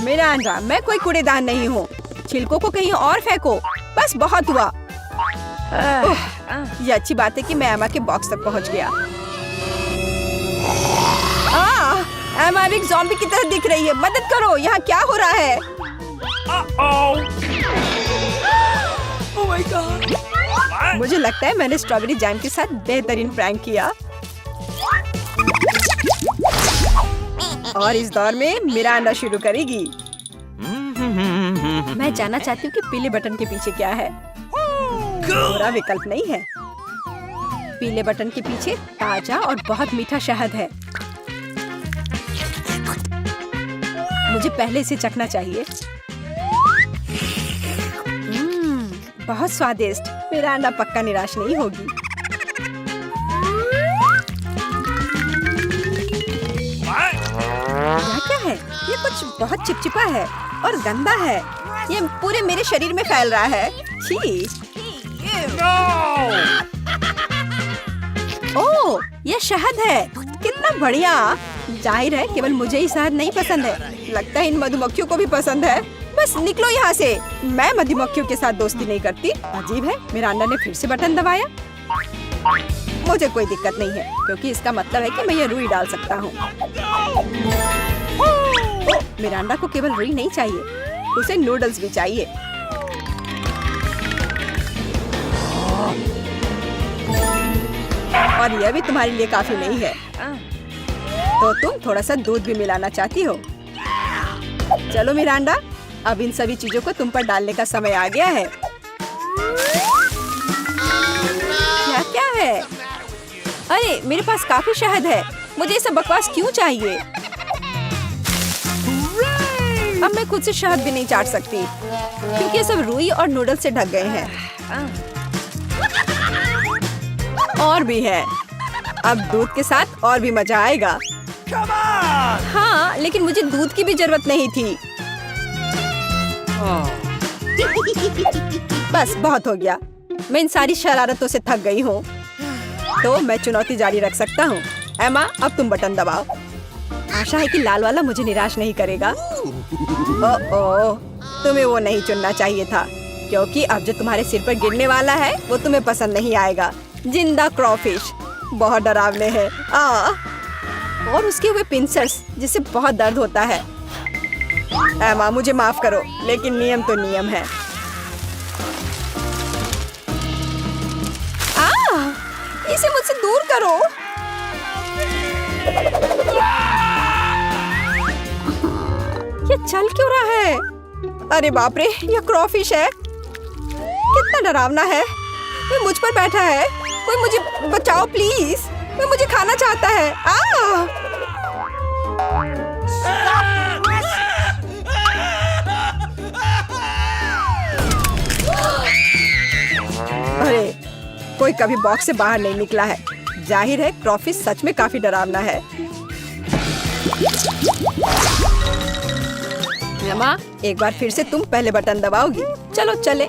[SPEAKER 2] मिरांडा, मैं कोई कूड़ेदान नहीं हूँ। छिलकों को कहीं और फेंको। बस बहुत हुआ। ये अच्छी बात है कि मैं एमा के बॉक्स तक पहुँच गया। एमा एक ज़ॉम्बी की तरह दिख रही है। मदद करो, यहाँ क्या हो रहा है?
[SPEAKER 3] Oh my God!
[SPEAKER 2] मुझे लगता है मैंने स्ट्रॉबेरी जैम के साथ बेहतरीन प्रैंक किया। और इस दौर में मिरांडा शुरू करेगी। मैं जानना चाहती हूँ कि पीले बटन के पीछे क्या है। बुरा विकल्प नहीं है। पीले बटन के पीछे ताजा और बहुत मीठा शहद है। मुझे पहले इसे चखना चाहिए। बहुत स्वादिष्ट। मिरांडा पक्का निराश नहीं होगी। यह क्या है? ये कुछ बहुत चिपचिपा है और गंदा है। ये पूरे मेरे शरीर में फैल रहा है। छी! ओह, ये शहद है। कितना बढ़िया। जाहिर है केवल मुझे ही शहद नहीं पसंद है। लगता है इन मधुमक्खियों को भी पसंद है। बस निकलो यहाँ से। मैं मधुमक्खियों के साथ दोस्ती नहीं करती। अजीब है। मिरांडा ने फिर से बटन दबाया। मुझे कोई दिक्कत नहीं है क्योंकि इसका मतलब है कि मैं ये रुई डाल सकता हूँ। मिरांडा को केवल रुई नहीं चाहिए, उसे नूडल्स भी चाहिए। और यह भी तुम्हारे लिए काफी नहीं है। तो तुम थोड़ा सा दूध भी मिलाना चाहती हो? चलो मिरांडा, अब इन सभी चीजों को तुम पर डालने का समय आ गया है। क्या क्या है? अरे मेरे पास काफी शहद है। मुझे ये सब बकवास क्यों चाहिए? अब मैं खुद से शहद भी नहीं चाट सकती क्योंकि ये सब रुई और नूडल्स से ढक गए हैं। और भी है। अब दूध के साथ और भी मजा आएगा। हाँ, लेकिन मुझे दूध की भी जरूरत नहीं थी। बस बहुत हो गया। मैं इन सारी शरारतों से थक गई हूँ। तो मैं चुनौती जारी रख सकता हूँ। एमा, अब तुम बटन दबाओ। आशा है कि लाल वाला मुझे निराश नहीं करेगा। ओह, तुम्हें वो नहीं चुनना चाहिए था क्योंकि अब जो तुम्हारे सिर पर गिरने वाला है वो तुम्हें पसंद नहीं आएगा। जिंदा क्रॉफिश बहुत डरावने हैं। और उसके हुए पिंसर्स जिससे बहुत दर्द होता है। एमा, मुझे माफ करो, लेकिन नियम तो नियम है। इसे मुझसे दूर करो। ये चल क्यों रहा है? अरे बाप रे, ये क्रॉफिश है। कितना डरावना है। ये मुझ पर बैठा है। कोई मुझे बचाओ प्लीज। ये मुझे खाना चाहता है। अरे, कोई कभी बॉक्स से बाहर नहीं निकला है। जाहिर है क्रॉफिश सच में काफी डरावना है। एमा, एक बार फिर से तुम पहले बटन दबाओगी। चलो चले।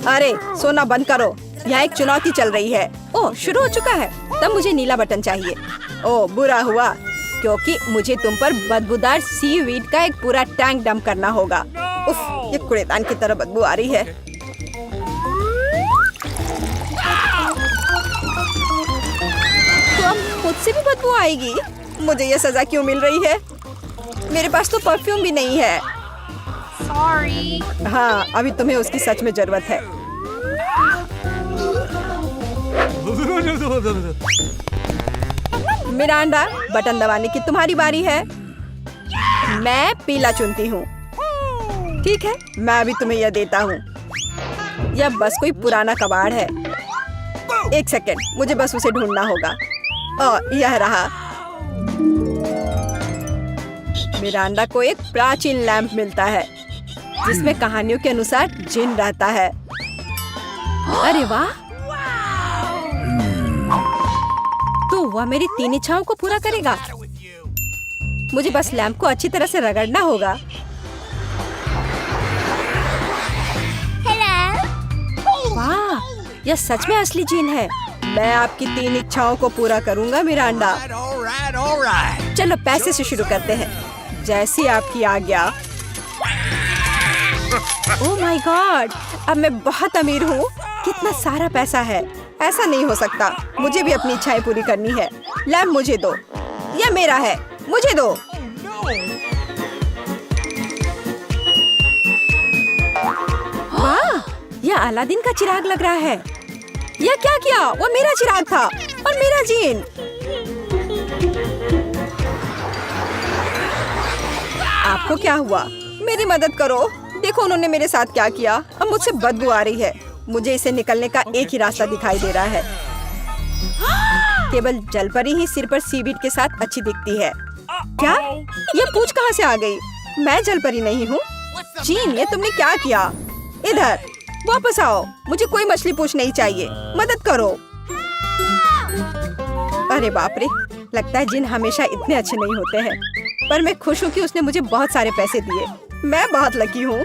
[SPEAKER 2] अरे सोना बंद करो, यहाँ एक चुनौती चल रही है। ओह, शुरू हो चुका है। तब मुझे नीला बटन चाहिए। ओह, बुरा हुआ क्योंकि मुझे तुम पर बदबूदार सीवीड का एक पूरा टैंक डंप करना होगा। उफ, ये कूड़ेदान की तरह बदबू आ रही है। तो अब खुद से भी बदबू आएगी। मुझे ये सजा क्यों मिल रही है? मेरे पास तो परफ्यूम भी नहीं है।
[SPEAKER 4] Sorry.
[SPEAKER 2] हाँ, अभी तुम्हें उसकी सच में जरूरत है। मिरांडा, बटन दबाने की तुम्हारी बारी है। मैं पीला चुनती हूँ। ठीक है, मैं अभी तुम्हें यह देता हूँ। यह बस कोई पुराना कबाड़ है। एक सेकेंड, मुझे बस उसे ढूंढना होगा। यह रहा। मिरांडा को एक प्राचीन लैंप मिलता है जिसमें कहानियों के अनुसार जिन रहता है। अरे वाह! तो वह मेरी 3 इच्छाओं को पूरा करेगा। मुझे बस लैंप को अच्छी तरह से रगड़ना होगा। यह सच में असली जीन है। मैं आपकी 3 इच्छाओं को पूरा करूंगा मिरांडा। चलो पैसे से शुरू करते हैं, जैसी आपकी आज्ञा। ओह माय गॉड, अब मैं बहुत अमीर हूँ। कितना सारा पैसा है। ऐसा नहीं हो सकता, मुझे भी अपनी इच्छाएं पूरी करनी है। लैम्प मुझे दो, यह मेरा है, मुझे दो। वाह, यह अलादीन का चिराग लग रहा है। यह क्या किया? वो मेरा चिराग था और मेरा जीन। आपको क्या हुआ? मेरी मदद करो। देखो उन्होंने मेरे साथ क्या किया। अब मुझसे बदबू आ रही है। मुझे इसे निकलने का एक ही रास्ता दिखाई दे रहा है। केवल जलपरी ही सिर पर सीवीड के साथ अच्छी दिखती है। क्या? ये पूंछ कहाँ से आ गई? मैं जलपरी नहीं हूँ। जीन, ये तुमने क्या किया? इधर वापस आओ। मुझे कोई मछली पूंछ नहीं चाहिए। मदद करो। अरे बाप रे, लगता है जिन हमेशा इतने अच्छे नहीं होते हैं। पर मैं खुश हूँ कि उसने मुझे बहुत सारे पैसे दिए। मैं बहुत लकी हूँ।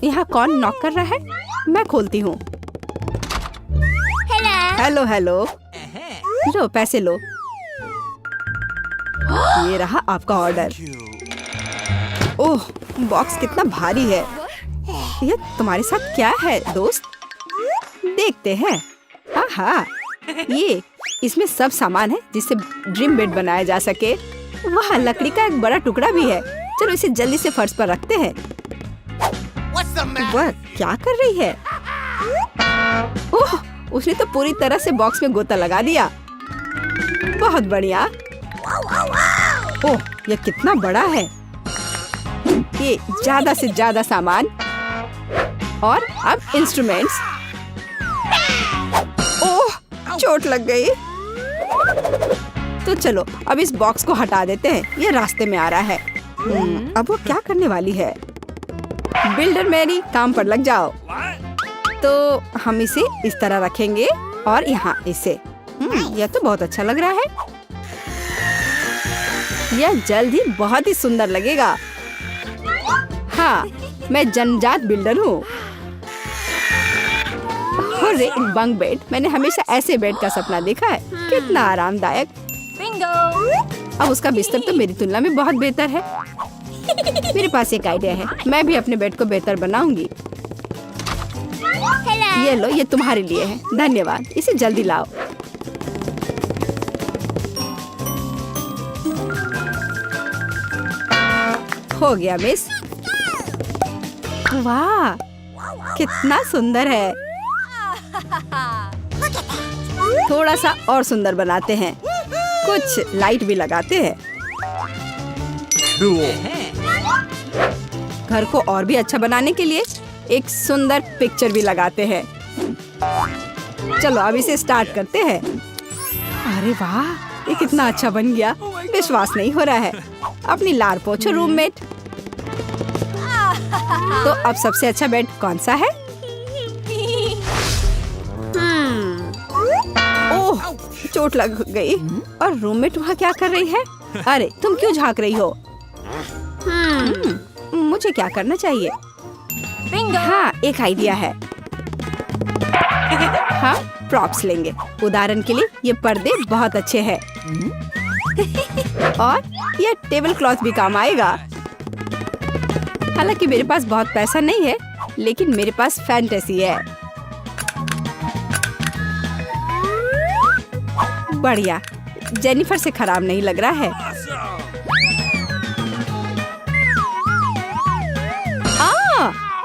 [SPEAKER 2] यहाँ कौन नॉक कर रहा है? मैं खोलती हूँ। Hello hello. लो पैसे लो। ये रहा आपका ऑर्डर। ओह, बॉक्स कितना भारी है। ये तुम्हारे साथ क्या है दोस्त? देखते हैं। हाँ, ये इसमें सब सामान है जिससे ड्रीम बेड बनाया जा सके। वहाँ लकड़ी का एक बड़ा टुकड़ा भी है। चलो इसे जल्दी से फर्श पर रखते हैं। वह क्या कर रही है? ओह, उसने तो पूरी तरह से बॉक्स में गोता लगा दिया। बहुत बढ़िया। ओह, यह कितना बड़ा है। ये ज्यादा से ज्यादा सामान और अब इंस्ट्रूमेंट्स। ओह, चोट लग गई। तो चलो अब इस बॉक्स को हटा देते हैं। ये रास्ते में आ रहा है। अब वो क्या करने वाली है? बिल्डर मैरी, काम पर लग जाओ। तो हम इसे इस तरह रखेंगे और यहाँ इसे। यह तो बहुत अच्छा लग रहा है। यह जल्द ही बहुत ही सुंदर लगेगा। हाँ, मैं जन्मजात बिल्डर हूँ। अरे बंक बेड, मैंने हमेशा ऐसे बेड का सपना देखा है। कितना आरामदायक। बिंगो। अब उसका बिस्तर तो मेरी तुलना में बहुत बेहतर है। मेरे पास एक आइडिया है। मैं भी अपने बेड को बेहतर बनाऊंगी। ये लो, ये तुम्हारे लिए है। धन्यवाद। इसे जल्दी लाओ। हो गया मिस। वाह, कितना सुंदर है। थोड़ा सा और सुंदर बनाते हैं। कुछ लाइट भी लगाते हैं। घर को और भी अच्छा बनाने के लिए एक सुंदर पिक्चर भी लगाते हैं। चलो अब इसे स्टार्ट करते हैं। अरे वाह, ये कितना अच्छा बन गया। विश्वास नहीं हो रहा है। अपनी लार पोछो रूममेट। तो अब सबसे अच्छा बेड कौन सा है? ओह, चोट लग गई। और रूममेट वहाँ क्या कर रही है? अरे तुम क्यों झांक रही हो? मुझे क्या करना चाहिए? हाँ, एक आइडिया है। हाँ, प्रॉप्स लेंगे। उदाहरण के लिए ये पर्दे बहुत अच्छे हैं। और ये टेबल क्लॉथ भी काम आएगा। हालांकि मेरे पास बहुत पैसा नहीं है, लेकिन मेरे पास फैंटेसी है। बढ़िया, जेनिफर से खराब नहीं लग रहा है।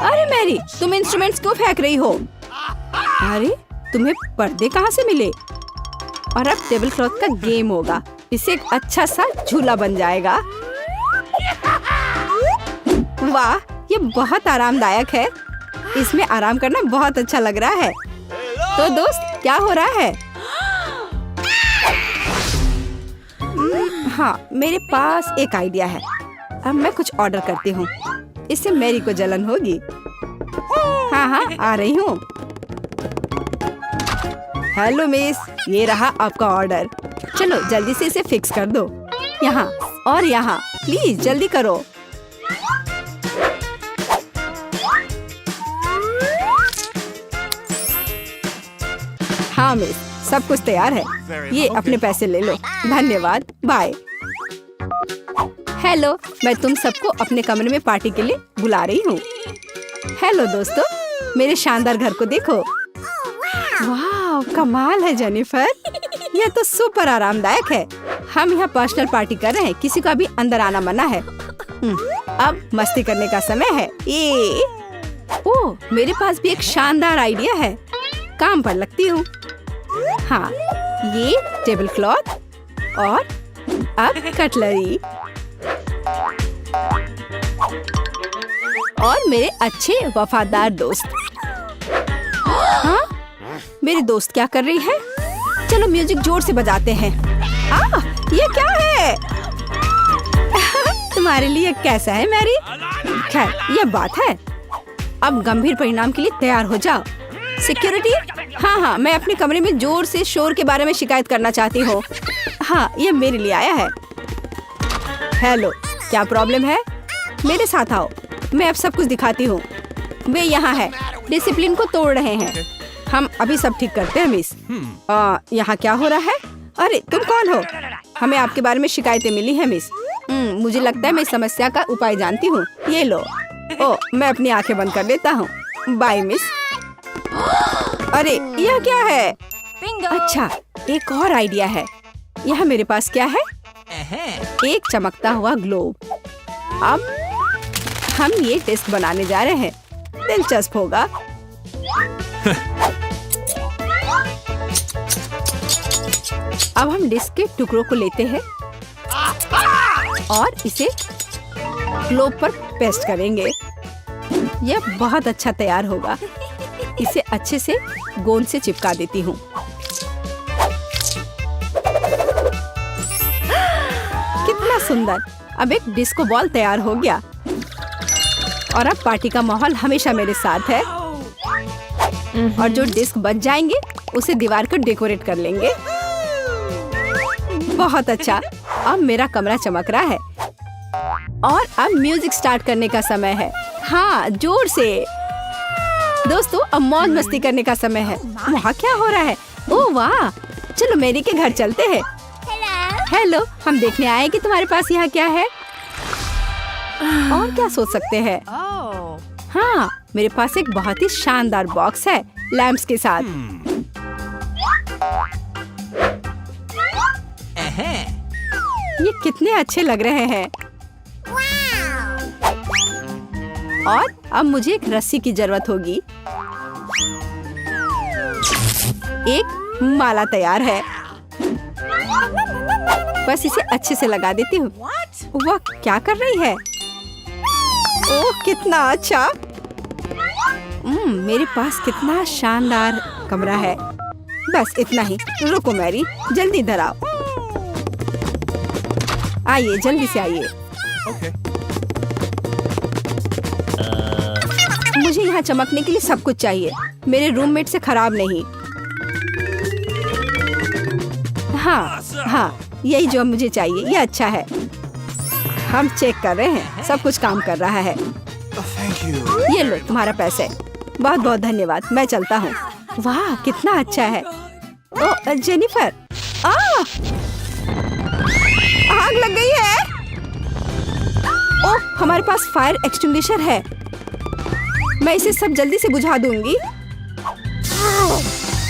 [SPEAKER 2] अरे मैरी, तुम इंस्ट्रूमेंट्स क्यों फेंक रही हो? अरे तुम्हें पर्दे कहाँ से मिले? और अब टेबल क्लॉथ का गेम होगा। इससे एक अच्छा सा झूला बन जाएगा। वाह, ये बहुत आरामदायक है। इसमें आराम करना बहुत अच्छा लग रहा है। तो दोस्त, क्या हो रहा है? हाँ, मेरे पास एक आइडिया है। अब मैं कुछ ऑर्डर करती हूँ। इससे मैरी को जलन होगी। हाँ, आ रही हूँ। हेलो मिस, ये रहा आपका ऑर्डर। चलो जल्दी से इसे फिक्स कर दो। यहाँ और यहाँ, प्लीज जल्दी करो। हाँ मिस, सब कुछ तैयार है। ये अपने पैसे ले लो। धन्यवाद, बाय। हेलो, मैं तुम सबको अपने कमरे में पार्टी के लिए बुला रही हूँ। हेलो दोस्तों, मेरे शानदार घर को देखो। वाह, कमाल है जेनिफर, यह तो सुपर आरामदायक है। हम यहाँ पर्सनल पार्टी कर रहे हैं, किसी का भी अंदर आना मना है। अब मस्ती करने का समय है। ये ओह, मेरे पास भी एक शानदार आइडिया है, काम पर लगती हूँ। हाँ, ये टेबल क्लॉथ और अब कटलरी और मेरे अच्छे वफादार दोस्त। हाँ, मेरी दोस्त क्या कर रही है? चलो म्यूजिक जोर से बजाते हैं। ये क्या है? तुम्हारे लिए कैसा है मैरी? खैर, ये बात है। अब गंभीर परिणाम के लिए तैयार हो जाओ। सिक्योरिटी, हाँ, मैं अपने कमरे में जोर से शोर के बारे में शिकायत करना चाहती हूँ। हाँ, ये मेरे लिए आया है। हेलो, क्या प्रॉब्लम है? मेरे साथ आओ, मैं अब सब कुछ दिखाती हूँ। वे यहाँ है, डिसिप्लिन को तोड़ रहे हैं। हम अभी सब ठीक करते हैं मिस। यहाँ क्या हो रहा है? अरे तुम कौन हो? हमें आपके बारे में शिकायतें मिली हैं मिस। मुझे लगता है मैं इस समस्या का उपाय जानती हूँ। ये लो। मैं अपनी आंखें बंद कर लेता हूँ। Bye miss. अरे यह क्या है? अच्छा, एक और आइडिया है। यहाँ मेरे पास क्या है? एक चमकता हुआ ग्लोब। अब हम ये टेस्ट बनाने जा रहे हैं, दिलचस्प होगा। अब हम डिस्क के टुकड़ों को लेते हैं और इसे ग्लोब पर पेस्ट करेंगे। यह बहुत अच्छा तैयार होगा। इसे अच्छे से गोंद से चिपका देती हूँ। कितना सुंदर! अब एक डिस्को बॉल तैयार हो गया और अब पार्टी का माहौल हमेशा मेरे साथ है। और जो डिस्क बच जाएंगे उसे दीवार को डेकोरेट कर लेंगे। बहुत अच्छा, अब मेरा कमरा चमक रहा है और अब म्यूजिक स्टार्ट करने का समय है। हाँ, जोर से। दोस्तों, अब मौज मस्ती करने का समय है। वहाँ क्या हो रहा है? ओह वाह, चलो मेरी के घर चलते हैं। हेलो, हम देखने आए कि तुम्हारे पास यहाँ क्या है। और क्या सोच सकते हैं? हाँ, मेरे पास एक बहुत ही शानदार बॉक्स है लैंप्स के साथ। ये कितने अच्छे लग रहे हैं। और अब मुझे एक रस्सी की जरूरत होगी। एक माला तैयार है, बस इसे अच्छे से लगा देती हूँ। वह क्या कर रही है? ओह, कितना अच्छा! मेरे पास कितना शानदार कमरा है। बस इतना ही। रुको मैरी, जल्दी इधर आओ। आइए, जल्दी से आइए। मुझे यहाँ चमकने के लिए सब कुछ चाहिए। मेरे रूममेट से खराब नहीं। हाँ, यही जो मुझे चाहिए। ये अच्छा है। हम चेक कर रहे हैं, सब कुछ काम कर रहा है। ये लो तुम्हारा पैसे। बहुत बहुत धन्यवाद, मैं चलता हूँ। वाह, कितना अच्छा है। ओह जेनिफर, आग लग गई है। ओह, हमारे पास फायर एक्सटिंग्विशर है। मैं इसे सब जल्दी से बुझा दूंगी।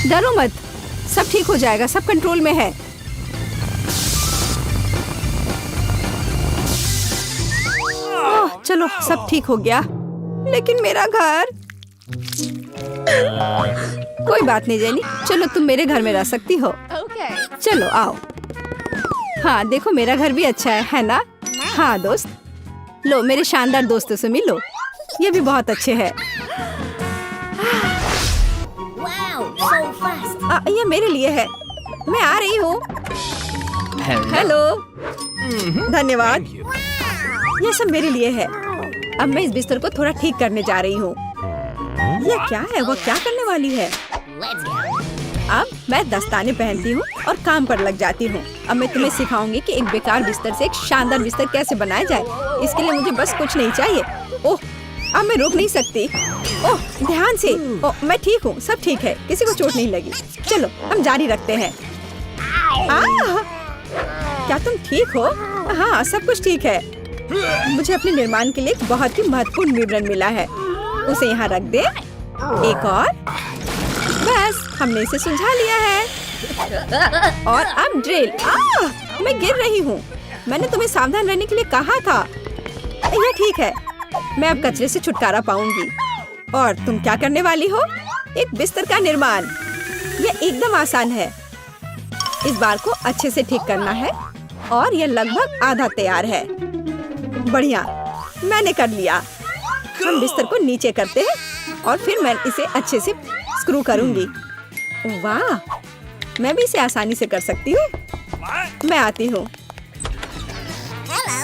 [SPEAKER 2] डरो मत, सब ठीक हो जाएगा, सब कंट्रोल में है। ओह, चलो सब ठीक हो गया। लेकिन मेरा घर। कोई बात नहीं जेनी, चलो तुम मेरे घर में रह सकती हो। चलो आओ। हाँ देखो, मेरा घर भी अच्छा है ना? हाँ दोस्त, लो मेरे शानदार दोस्तों से मिलो। ये भी बहुत अच्छे हैं। ये मेरे लिए है। मैं आ रही हूँ। हेलो, धन्यवाद। ये सब मेरे लिए है। अब मैं इस बिस्तर को थोड़ा ठीक करने जा रही हूँ। ये क्या है? वो क्या करने वाली है? अब मैं दस्ताने पहनती हूँ और काम पर लग जाती हूँ। अब मैं तुम्हें सिखाऊंगी कि एक बेकार बिस्तर से एक शानदार बिस्तर कैसे बनाया जाए। इसके लिए मुझे बस कुछ नहीं चाहिए। ओह, अब मैं रुक नहीं सकती। ओह ध्यान से। ओह मैं ठीक हूँ, सब ठीक है, किसी को चोट नहीं लगी। चलो हम जारी रखते हैं। क्या तुम ठीक हो? हाँ सब कुछ ठीक है। मुझे अपने निर्माण के लिए एक बहुत ही महत्वपूर्ण विवरण मिला है। उसे यहाँ रख दे। एक और। बस हमने इसे सुलझा लिया है। और अब ड्रिल। मैं गिर रही हूँ। मैंने तुम्हें सावधान रहने के लिए कहा था। यह ठीक है, मैं अब कचरे से छुटकारा पाऊंगी। और तुम क्या करने वाली हो? एक बिस्तर का निर्माण। यह एकदम आसान है। इस बार को अच्छे से ठीक करना है और यह लगभग आधा तैयार है। बढ़िया, मैंने कर लिया। हम बिस्तर को नीचे करते हैं और फिर मैं इसे अच्छे से स्क्रू करूंगी। वाह, मैं भी इसे आसानी से कर सकती हूँ। मैं आती हूँ।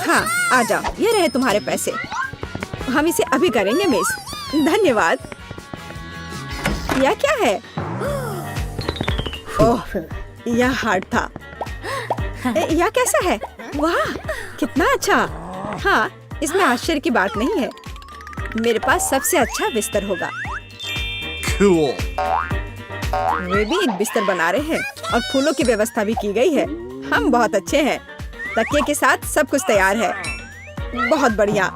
[SPEAKER 2] हाँ आ जाओ, ये रहे तुम्हारे पैसे। हम इसे अभी करेंगे मिस। धन्यवाद। यह क्या है? ओह, यह हार्ड था। यह कैसा है? वाह कितना अच्छा। हाँ इसमें आश्चर्य की बात नहीं है। मेरे पास सबसे अच्छा बिस्तर होगा।
[SPEAKER 5] Cool.
[SPEAKER 2] वे भी एक बिस्तर बना रहे हैं और फूलों की व्यवस्था भी की गई है। हम बहुत अच्छे हैं। तकिए के साथ सब कुछ तैयार है। बहुत बढ़िया।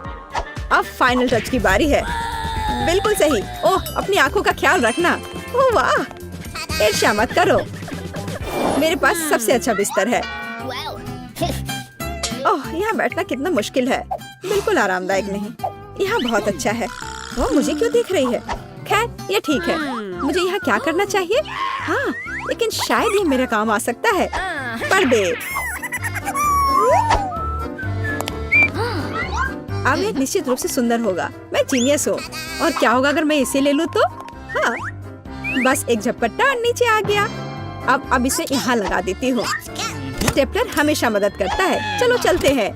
[SPEAKER 2] अब फाइनल टच की बारी है। बिल्कुल सही। ओह अपनी आंखों का ख्याल रखना। ओह वाह, ईर्ष्या मत करो। मेरे पास सबसे अच्छा बिस्तर है। ओह यहाँ बैठना कितना मुश्किल है। बिल्कुल आरामदायक नहीं। यहाँ बहुत अच्छा है। वो मुझे क्यों देख रही है? खैर ये ठीक है। मुझे यहाँ क्या करना चाहिए? हाँ लेकिन शायद ये मेरे काम आ सकता है। पर्दे। अब ये निश्चित रूप से सुंदर होगा। मैं जीनियस हूँ। और क्या होगा अगर मैं इसे ले लूँ तो? हाँ बस एक झपट्टा और नीचे आ गया। अब इसे यहाँ लगा देती हूँ। स्टेपलर हमेशा मदद करता है। चलो चलते हैं।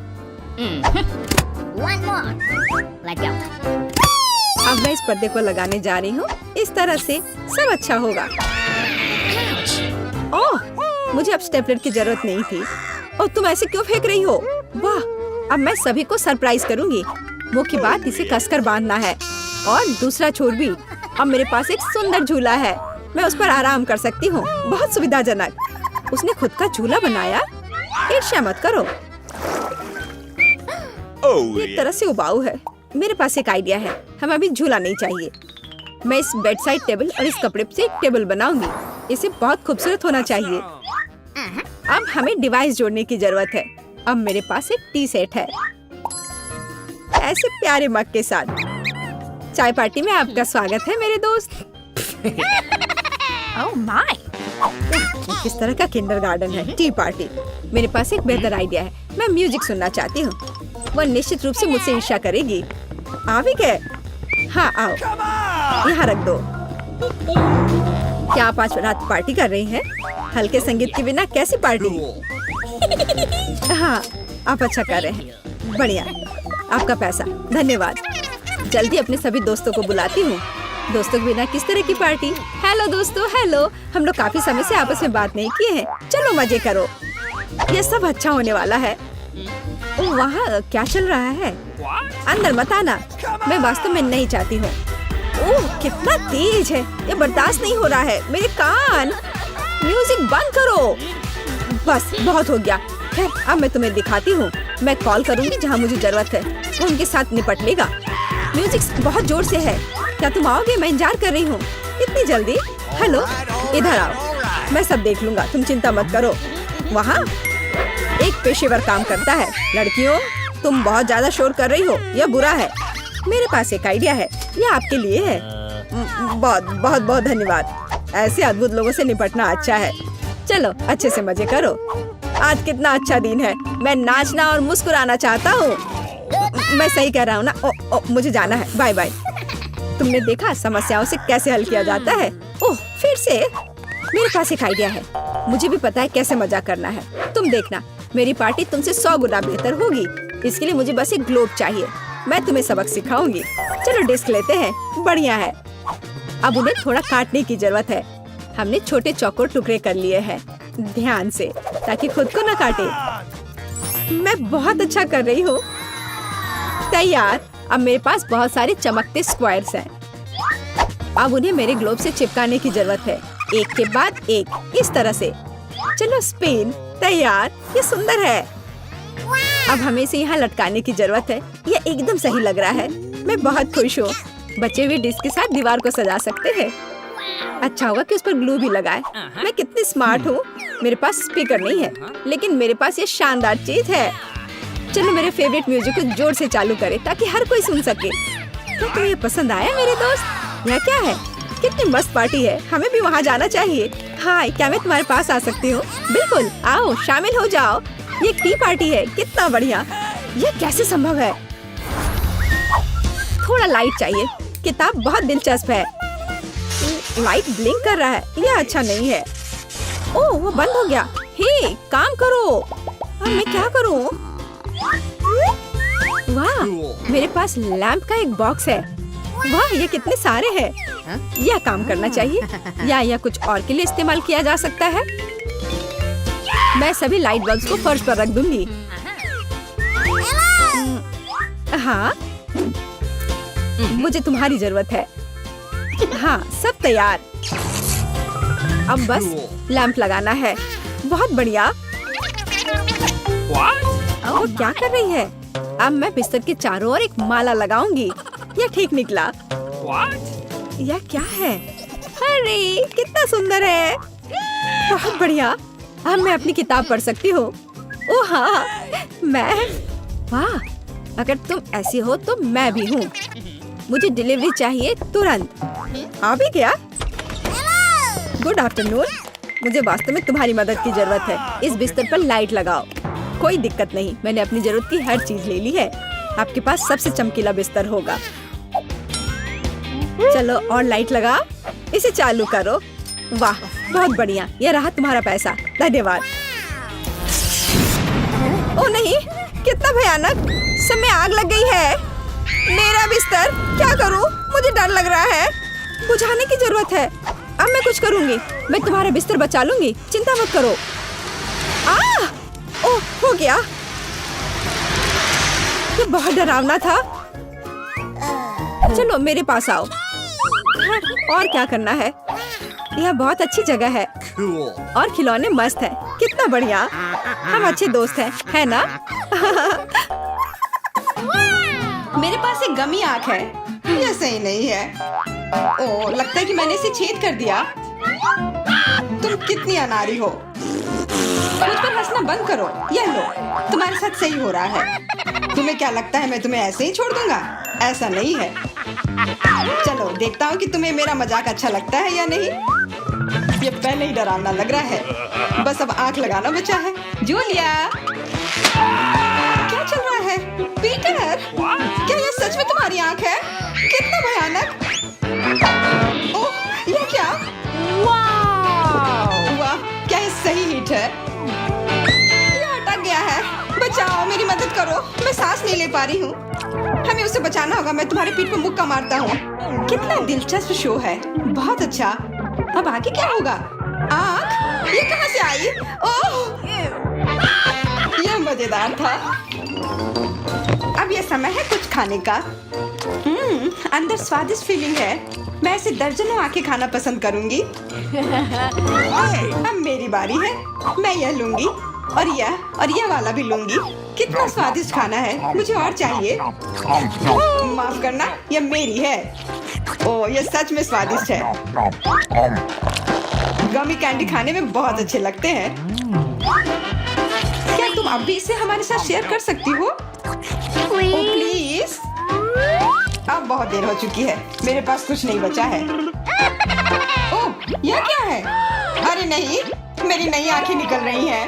[SPEAKER 6] One more. Let go.
[SPEAKER 2] अब मैं इस पर्दे को लगाने जा रही हूँ। इस तरह से सब अच्छा होगा। ओह मुझे अब स्टेपलर की जरूरत नहीं थी। और तुम ऐसे क्यों फेंक रही हो? वाह, अब मैं सभी को सरप्राइज करूंगी। मुख्य बात इसे कसकर बांधना है। और दूसरा छोर भी। अब मेरे पास एक सुंदर झूला है। मैं उस पर आराम कर सकती हूँ। बहुत सुविधाजनक। उसने खुद का झूला बनाया। ईर्ष्या मत करो। एक तरह से उबाऊ है। मेरे पास एक आइडिया है। हमें अभी झूला नहीं चाहिए। मैं इस बेड साइड टेबल और इस कपड़े से एक टेबल बनाऊंगी। इसे बहुत खूबसूरत होना चाहिए। अब हमें डिवाइस जोड़ने की जरूरत है। अब मेरे पास एक टी सेट है, ऐसे प्यारे मग के साथ। चाय पार्टी में आपका स्वागत है मेरे दोस्त।
[SPEAKER 4] Oh my!
[SPEAKER 2] किस तरह का किंडरगार्टन है? T party. मेरे पास एक बेहतर आइडिया है। मैं म्यूजिक सुनना चाहती हूँ। वह निश्चित रूप से मुझसे ईर्ष्या करेगी। आ भी गए? हाँ आओ, यहाँ रख दो। क्या आप आज रात पार्टी कर रही हैं? हल्के संगीत के बिना कैसी पार्टी? हाँ आप अच्छा कर रहे हैं। बढ़िया, आपका पैसा। धन्यवाद। जल्दी अपने सभी दोस्तों को बुलाती हूँ। दोस्तों के बिना किस तरह की पार्टी? हेलो दोस्तों, हेलो। हम लोग काफी समय से आपस में बात नहीं किए हैं। चलो मजे करो। ये सब अच्छा होने वाला है। ओह वहाँ क्या चल रहा है? अंदर मत आना। मैं वास्तव में नहीं चाहती हूँ। ओह कितना तेज है। ये बर्दाश्त नहीं हो रहा है। मेरे कान। म्यूजिक बंद करो। बस बहुत हो गया। खैर अब मैं तुम्हें दिखाती हूँ। मैं कॉल करूँगी जहाँ मुझे जरूरत है। वो उनके साथ निपट लेगा। म्यूजिक बहुत जोर से है। क्या तुम आओगे? मैं इंतजार कर रही हूँ। इतनी जल्दी? हेलो, इधर आओ। मैं सब देख लूंगा, तुम चिंता मत करो। वहाँ एक पेशेवर काम करता है। लड़कियों, तुम बहुत ज्यादा शोर कर रही हो। यह बुरा है। मेरे पास एक आइडिया है। यह आपके लिए है। बहुत बहुत बहुत धन्यवाद। ऐसे अद्भुत लोगों से निपटना अच्छा है। चलो अच्छे से मजे करो। आज कितना अच्छा दिन है। मैं नाचना और मुस्कुराना चाहता हूँ। मैं सही कह रहा हूँ ना? मुझे जाना है। Bye bye. तुमने देखा समस्याओं से कैसे हल किया जाता है? ओह फिर से? मेरे पास एक आइडिया है। मुझे भी पता है कैसे मजाक करना है। तुम देखना, मेरी पार्टी तुमसे 100 गुना बेहतर होगी। इसके लिए मुझे बस एक ग्लोब चाहिए। मैं तुम्हें सबक सिखाऊंगी। चलो डिस्क लेते हैं। बढ़िया है। अब उन्हें थोड़ा काटने की जरूरत है। हमने छोटे चौकोर टुकड़े कर लिए हैं। ध्यान से, ताकि खुद को न काटे। मैं बहुत अच्छा कर रही हूँ। तैयार। अब मेरे पास बहुत सारे चमकते स्क्वायर्स हैं। अब उन्हें मेरे ग्लोब से चिपकाने की जरूरत है, एक के बाद एक, इस तरह से। चलो स्पिन, तैयार। ये सुंदर है। अब हमें इसे यहाँ लटकाने की जरूरत है। ये एकदम सही लग रहा है। मैं बहुत खुश हूँ। बचे हुए डिस्क के साथ दीवार को सजा सकते हैं। अच्छा होगा कि उस पर ग्लू भी लगाए। मैं कितनी स्मार्ट हूँ। मेरे पास स्पीकर नहीं है, लेकिन मेरे पास ये शानदार चीज है। चलो मेरे फेवरेट म्यूजिक को जोर से चालू करें ताकि हर कोई सुन सके। क्या तुम्हें ये पसंद आया मेरे दोस्त? यह क्या है? कितनी मस्त पार्टी है। हमें भी वहाँ जाना चाहिए। हाय, क्या मैं तुम्हारे पास आ सकती हूँ? बिल्कुल, आओ शामिल हो जाओ। ये एक टी पार्टी है। कितना बढ़िया। यह कैसे संभव है? थोड़ा लाइट चाहिए। किताब बहुत दिलचस्प है। लाइट ब्लिंक कर रहा है। यह अच्छा नहीं है। ओह, वो बंद हो गया। हे, काम करो। अब मैं क्या करूं? वाह, मेरे पास लैंप का एक बॉक्स है। वाह, ये कितने सारे हैं। यह काम करना चाहिए या यह कुछ और के लिए इस्तेमाल किया जा सकता है। मैं सभी लाइट बल्ब्स को फर्श पर रख दूंगी। हाँ, मुझे तुम्हारी जरूरत है। हाँ, सब तैयार। अब बस लैंप लगाना है। बहुत बढ़िया। वो क्या कर रही है? अब मैं बिस्तर के चारों ओर एक माला लगाऊंगी। यह ठीक निकला। यह क्या है? अरे कितना सुंदर है। बहुत बढ़िया। अब मैं अपनी किताब पढ़ सकती हूँ। ओह हाँ, मैं। वाह, अगर तुम ऐसी हो तो मैं भी हूँ। मुझे डिलीवरी चाहिए तुरंत। आ भी गया। Good afternoon. मुझे वास्तव में तुम्हारी मदद की जरूरत है। इस बिस्तर पर लाइट लगाओ। कोई दिक्कत नहीं, मैंने अपनी जरूरत की हर चीज ले ली है। आपके पास सबसे चमकीला बिस्तर होगा। चलो और लाइट लगा। इसे चालू करो। वाह, बहुत बढ़िया। यह रहा तुम्हारा पैसा। धन्यवाद। ओ नहीं, कितना भयानक। सब में आग लग गई है। मेरा बिस्तर, क्या करूं? मुझे डर लग रहा है। बुझाने की जरूरत है। अब मैं कुछ करूंगी। मैं तुम्हारा बिस्तर बचा लूंगी। चिंता मत करो। ओह, हो गया। ये बहुत डरावना था। चलो मेरे पास आओ। और क्या करना है? यह बहुत अच्छी जगह है।
[SPEAKER 5] Cool.
[SPEAKER 2] और खिलौने मस्त हैं। कितना बढ़िया। हम अच्छे दोस्त हैं, है ना?
[SPEAKER 1] मेरे पास एक गमी आँख है। यह सही नहीं है। ओह, लगता है कि मैंने इसे छेद कर दिया। तुम कितनी अनाड़ी हो। मुझ पर हंसना बंद करो। यह लो, तुम्हारे साथ सही हो रहा है। तुम्हें क्या लगता है मैं तुम्हें ऐसे ही छोड़ दूंगा? ऐसा नहीं है। चलो देखता हूँ कि तुम्हें मेरा मजाक अच्छा लगता है या नहीं। ये पहले ही डरावना लग रहा है। बस अब आंख लगाना बचा है। जूलिया, क्या चल रहा है? पीटर, क्या ये सच में तुम्हारी आंख है? कितना भयानक। ओह, ये क्या? वाह, क्या ये सही हिट है? ये अटक गया है। बचाओ, मेरी मदद करो। मैं सांस नहीं ले पा रही हूँ। हमें उसे बचाना होगा। मैं तुम्हारे पीठ पर मुक्का मारता हूँ। कितना दिलचस्प शो है। बहुत अच्छा। अब आगे क्या होगा? आँख? ये कहाँ से आई? ओह, यह मजेदार था। अब यह समय है कुछ खाने का। अंदर स्वादिष्ट फीलिंग है। मैं ऐसे दर्जनों आंखें खाना पसंद करूंगी। अब मेरी बारी है। मैं यह लूंगी और यह वाला भी लूंगी। कितना स्वादिष्ट खाना है। मुझे और चाहिए। माफ करना, यह मेरी है। ओह, यह सच में स्वादिष्ट है। गमी कैंडी खाने में बहुत अच्छे लगते हैं। क्या तुम अब भी इसे हमारे साथ शेयर कर सकती हो? प्लीज। अब बहुत देर हो चुकी है। मेरे पास कुछ नहीं बचा है। ओह, यह क्या है? अरे नहीं, मेरी नई आंखें निकल रही हैं।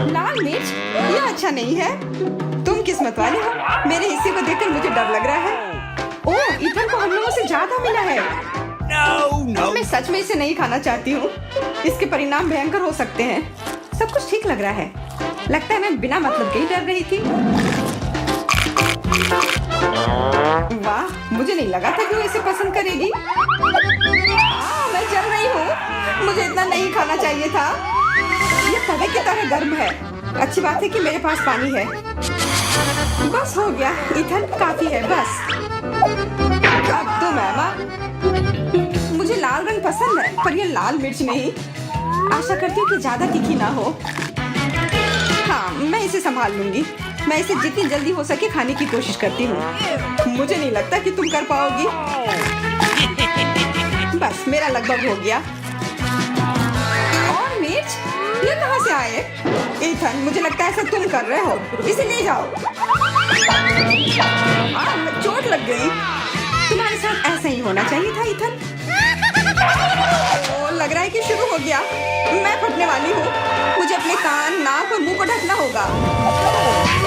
[SPEAKER 1] लाल मिर्च? यह अच्छा नहीं है। तुम किस्मत वाले हो। मेरे हिस्से को देखकर मुझे डर लग रहा है। ओह, इथन को हम लोगों से ज्यादा मिला है।
[SPEAKER 5] No.
[SPEAKER 1] मैं सच में इसे नहीं खाना चाहती हूँ। इसके परिणाम भयंकर हो सकते हैं। सब कुछ ठीक लग रहा है। लगता है मैं बिना मतलब के ही डर रही थी। वाह, मुझे नहीं लगा था कि वो इसे पसंद करेगी। मैं जल रही हूँ। मुझे इतना नहीं खाना चाहिए था। ये तवे की तरह गर्म है। अच्छी बात है कि मेरे पास पानी है। बस हो गया इथन, काफी है बस। अब तुम एमा। मुझे लाल रंग पसंद है पर ये लाल मिर्च नहीं। आशा करती हूँ कि ज्यादा तीखी ना हो। हाँ, मैं इसे संभाल लूंगी। मैं इसे जितनी जल्दी हो सके खाने की कोशिश करती हूँ। मुझे नहीं लगता कि तुम कर पाओगी। बस मेरा लगभग हो गया। और मिर्च ये कहाँ से आए? इथन, मुझे लगता है ऐसा तुम कर रहे हो। इसे ले जाओ। चोट लग गई। तुम्हारे साथ ऐसा ही होना चाहिए था इथन। लग रहा है कि शुरू हो गया। मैं फटने वाली हूँ। मुझे अपने कान, नाक और मुंह को ढकना होगा।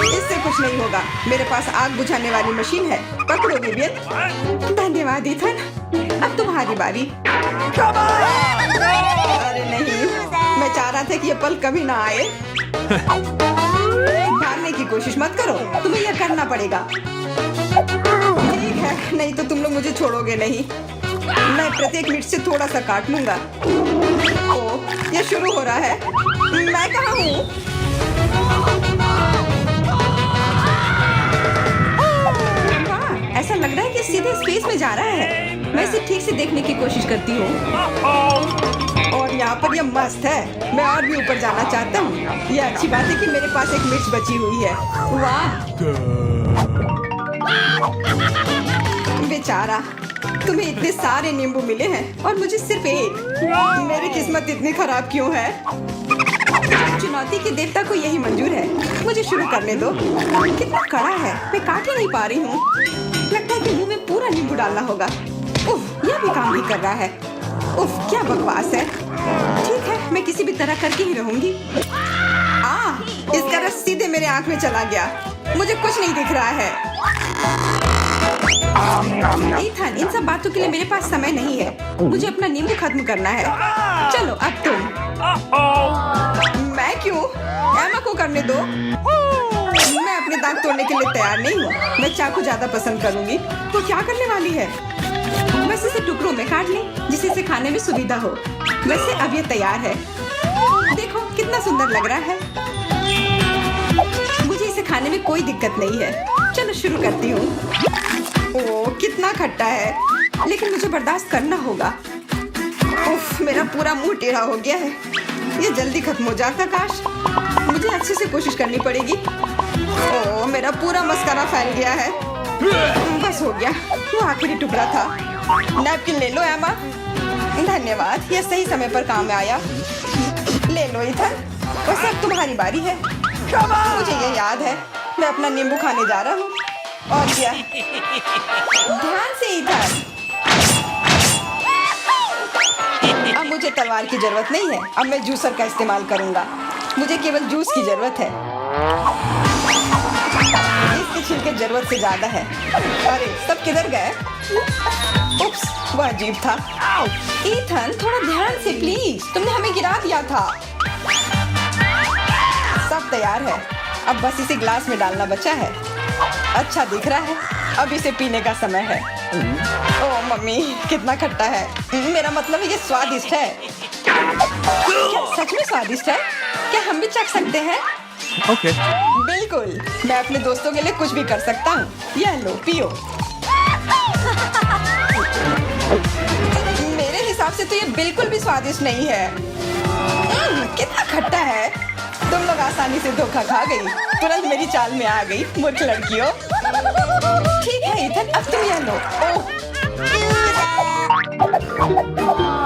[SPEAKER 1] इससे कुछ नहीं होगा। मेरे पास आग बुझाने वाली मशीन है। पकड़ो विवियन। धन्यवाद इथन। अब तुम्हारी बारी। अरे नहीं, मैं चाह रहा था कि ये पल कभी ना आए। भागने की कोशिश मत करो, तुम्हें यह करना पड़ेगा। ठीक है, नहीं तो तुम लोग मुझे छोड़ोगे नहीं। मैं प्रत्येक मिनट से थोड़ा सा काट लूंगा। ओह, ये शुरू हो रहा है। मैं कहाँ हूँ? वाह, ऐसा लग रहा है कि सीधे स्पेस में जा रहा है। मैं इसे ठीक से देखने की कोशिश करती हूँ। और यहाँ पर यह मस्त है। मैं और भी ऊपर जाना चाहता हूँ। यह अच्छी बात है कि मेरे पास एक मिर्च बची हुई है। वाह, बेचारा, तुम्हें इतने सारे नींबू मिले हैं और मुझे सिर्फ एक। मेरी किस्मत इतनी खराब क्यों है? चुनौती के देवता को यही मंजूर है। मुझे शुरू करने दो। कितना कड़ा है, मैं काट ही नहीं पा रही हूँ। लगता है कि मुंह में पूरा नींबू डालना होगा। उफ, यह भी काम नहीं कर रहा है। उफ, क्या बकवास है। ठीक है, मैं किसी भी तरह करके ही रहूंगी। इसका रस सीधे मेरे आँख में चला गया। मुझे कुछ नहीं दिख रहा है। इथन, इन सब बातों के लिए मेरे पास समय नहीं है। मुझे अपना नींबू खत्म करना है। चलो अब तुम। मैं क्यों? एमा को करने दो। मैं अपने दांत तोड़ने के लिए तैयार नहीं हूँ। मैं चाकू ज्यादा पसंद करूंगी। तो क्या करने वाली है? बस इसे टुकड़ों में काट लें जिससे इसे खाने में सुविधा हो। वैसे अब ये तैयार है। देखो कितना सुंदर लग रहा है। मुझे इसे खाने में कोई दिक्कत नहीं है। चलो शुरू करती हूँ। ओह, कितना खट्टा है, लेकिन मुझे बर्दाश्त करना होगा। उफ, मेरा पूरा मुंह टेढ़ा हो गया है। ये जल्दी खत्म हो जाता काश। मुझे अच्छे से कोशिश करनी पड़ेगी। ओह, मेरा पूरा मस्कारा फैल गया है। बस हो गया, वो आखिरी टुकड़ा था। नैपकिन ले लो एमा। धन्यवाद, यह सही समय पर काम में आया। ले लो इथन, बस अब तुम्हारी बारी है। मुझे ये याद है, मैं अपना नींबू खाने जा रहा हूँ। और क्या? ध्यान से इधर। अब मुझे तलवार की जरूरत नहीं है। अब मैं जूसर का इस्तेमाल करूंगा। मुझे केवल जूस की जरूरत है। इसके छिलके जरूरत से ज्यादा है। अरे सब किधर गए? उप्स, वह अजीब था। इथन, थोड़ा ध्यान से प्लीज। तुमने हमें गिरा दिया था। सब तैयार है। अब बस इसे ग्लास में डालना बचा है। अच्छा दिख रहा है। अब इसे पीने का समय है। ओह मम्मी, कितना खट्टा है। मेरा मतलब है ये स्वादिष्ट है। क्या सच में स्वादिष्ट है? क्या हम भी चख सकते हैं?
[SPEAKER 5] Okay.
[SPEAKER 1] बिल्कुल, मैं अपने दोस्तों के लिए कुछ भी कर सकता हूँ। यह लो, पियो। मेरे हिसाब से तो ये बिल्कुल भी स्वादिष्ट नहीं है। कितना खट्टा है। तुम लोग आसानी से धोखा खा गई। तुरंत मेरी चाल में आ गई, मूर्ख लड़कियों। ठीक है इथन, अब तुम यह लो। ओह,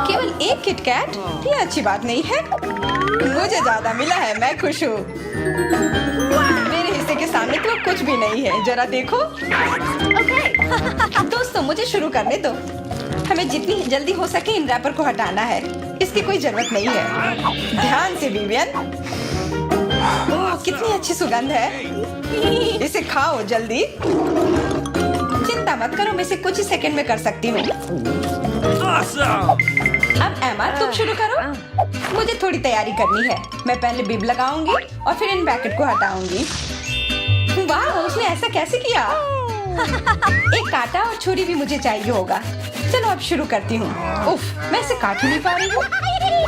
[SPEAKER 1] केवल एक किटकैट? ये अच्छी बात नहीं है। मुझे ज्यादा मिला है, मैं खुश हूँ। मेरे हिस्से के सामने तो कुछ भी नहीं है। जरा देखो। दोस्तों, मुझे शुरू करने दो। हमें जितनी जल्दी हो सके इन रैपर को हटाना है। इसकी कोई जरूरत नहीं है। ध्यान से विवियन। ओह, कितनी अच्छी सुगंध है। इसे खाओ जल्दी। चिंता मत करो, मैं इसे कुछ ही सेकंड में कर सकती हूँ। अब एमा, तुम शुरू करो। मुझे थोड़ी तैयारी करनी है। मैं पहले बिब लगाऊंगी और फिर इन पैकेट को हटाऊंगी। वाह, उसने ऐसा कैसे किया? एक कांटा और छुरी भी मुझे चाहिए होगा। चलो अब शुरू करती हूँ। उफ, मैं इसे काट ही नहीं पा रही हूँ।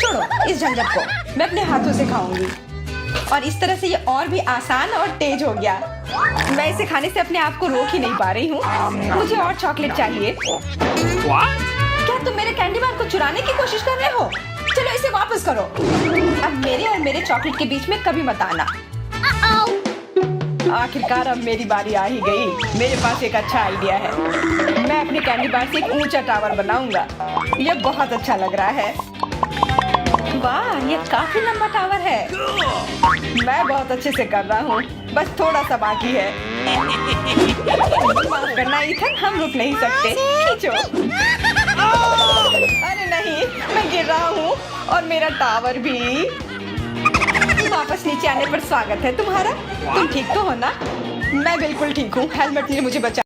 [SPEAKER 1] छोड़ो इस झंझट को, मैं अपने हाथों से खाऊंगी। और इस तरह से ये और भी आसान और तेज हो गया। मैं इसे खाने से अपने आप को रोक ही नहीं पा रही हूँ। मुझे और चॉकलेट चाहिए।
[SPEAKER 5] What?
[SPEAKER 1] क्या तुम मेरे कैंडी बार को चुराने की कोशिश कर रहे हो? चलो इसे वापस करो। अब मेरे और मेरे चॉकलेट के बीच में कभी मत आना। आखिरकार अब मेरी बारी आ ही गई। मेरे पास एक अच्छा आइडिया है। मैं अपने कैंडी बार से एक ऊंचा टावर बनाऊंगा। यह बहुत अच्छा लग रहा है। वाह, ये काफी लंबा टावर है। मैं बहुत अच्छे से कर रहा हूँ, बस थोड़ा सा बाकी है। माफ करना इथन, हम रुक नहीं सकते। खींचो। अरे नहीं, मैं गिर रहा हूँ और मेरा टावर भी। वापस नीचे आने पर स्वागत है तुम्हारा। तुम ठीक तो हो ना? मैं बिल्कुल ठीक हूँ। हेलमेट ने मुझे बचा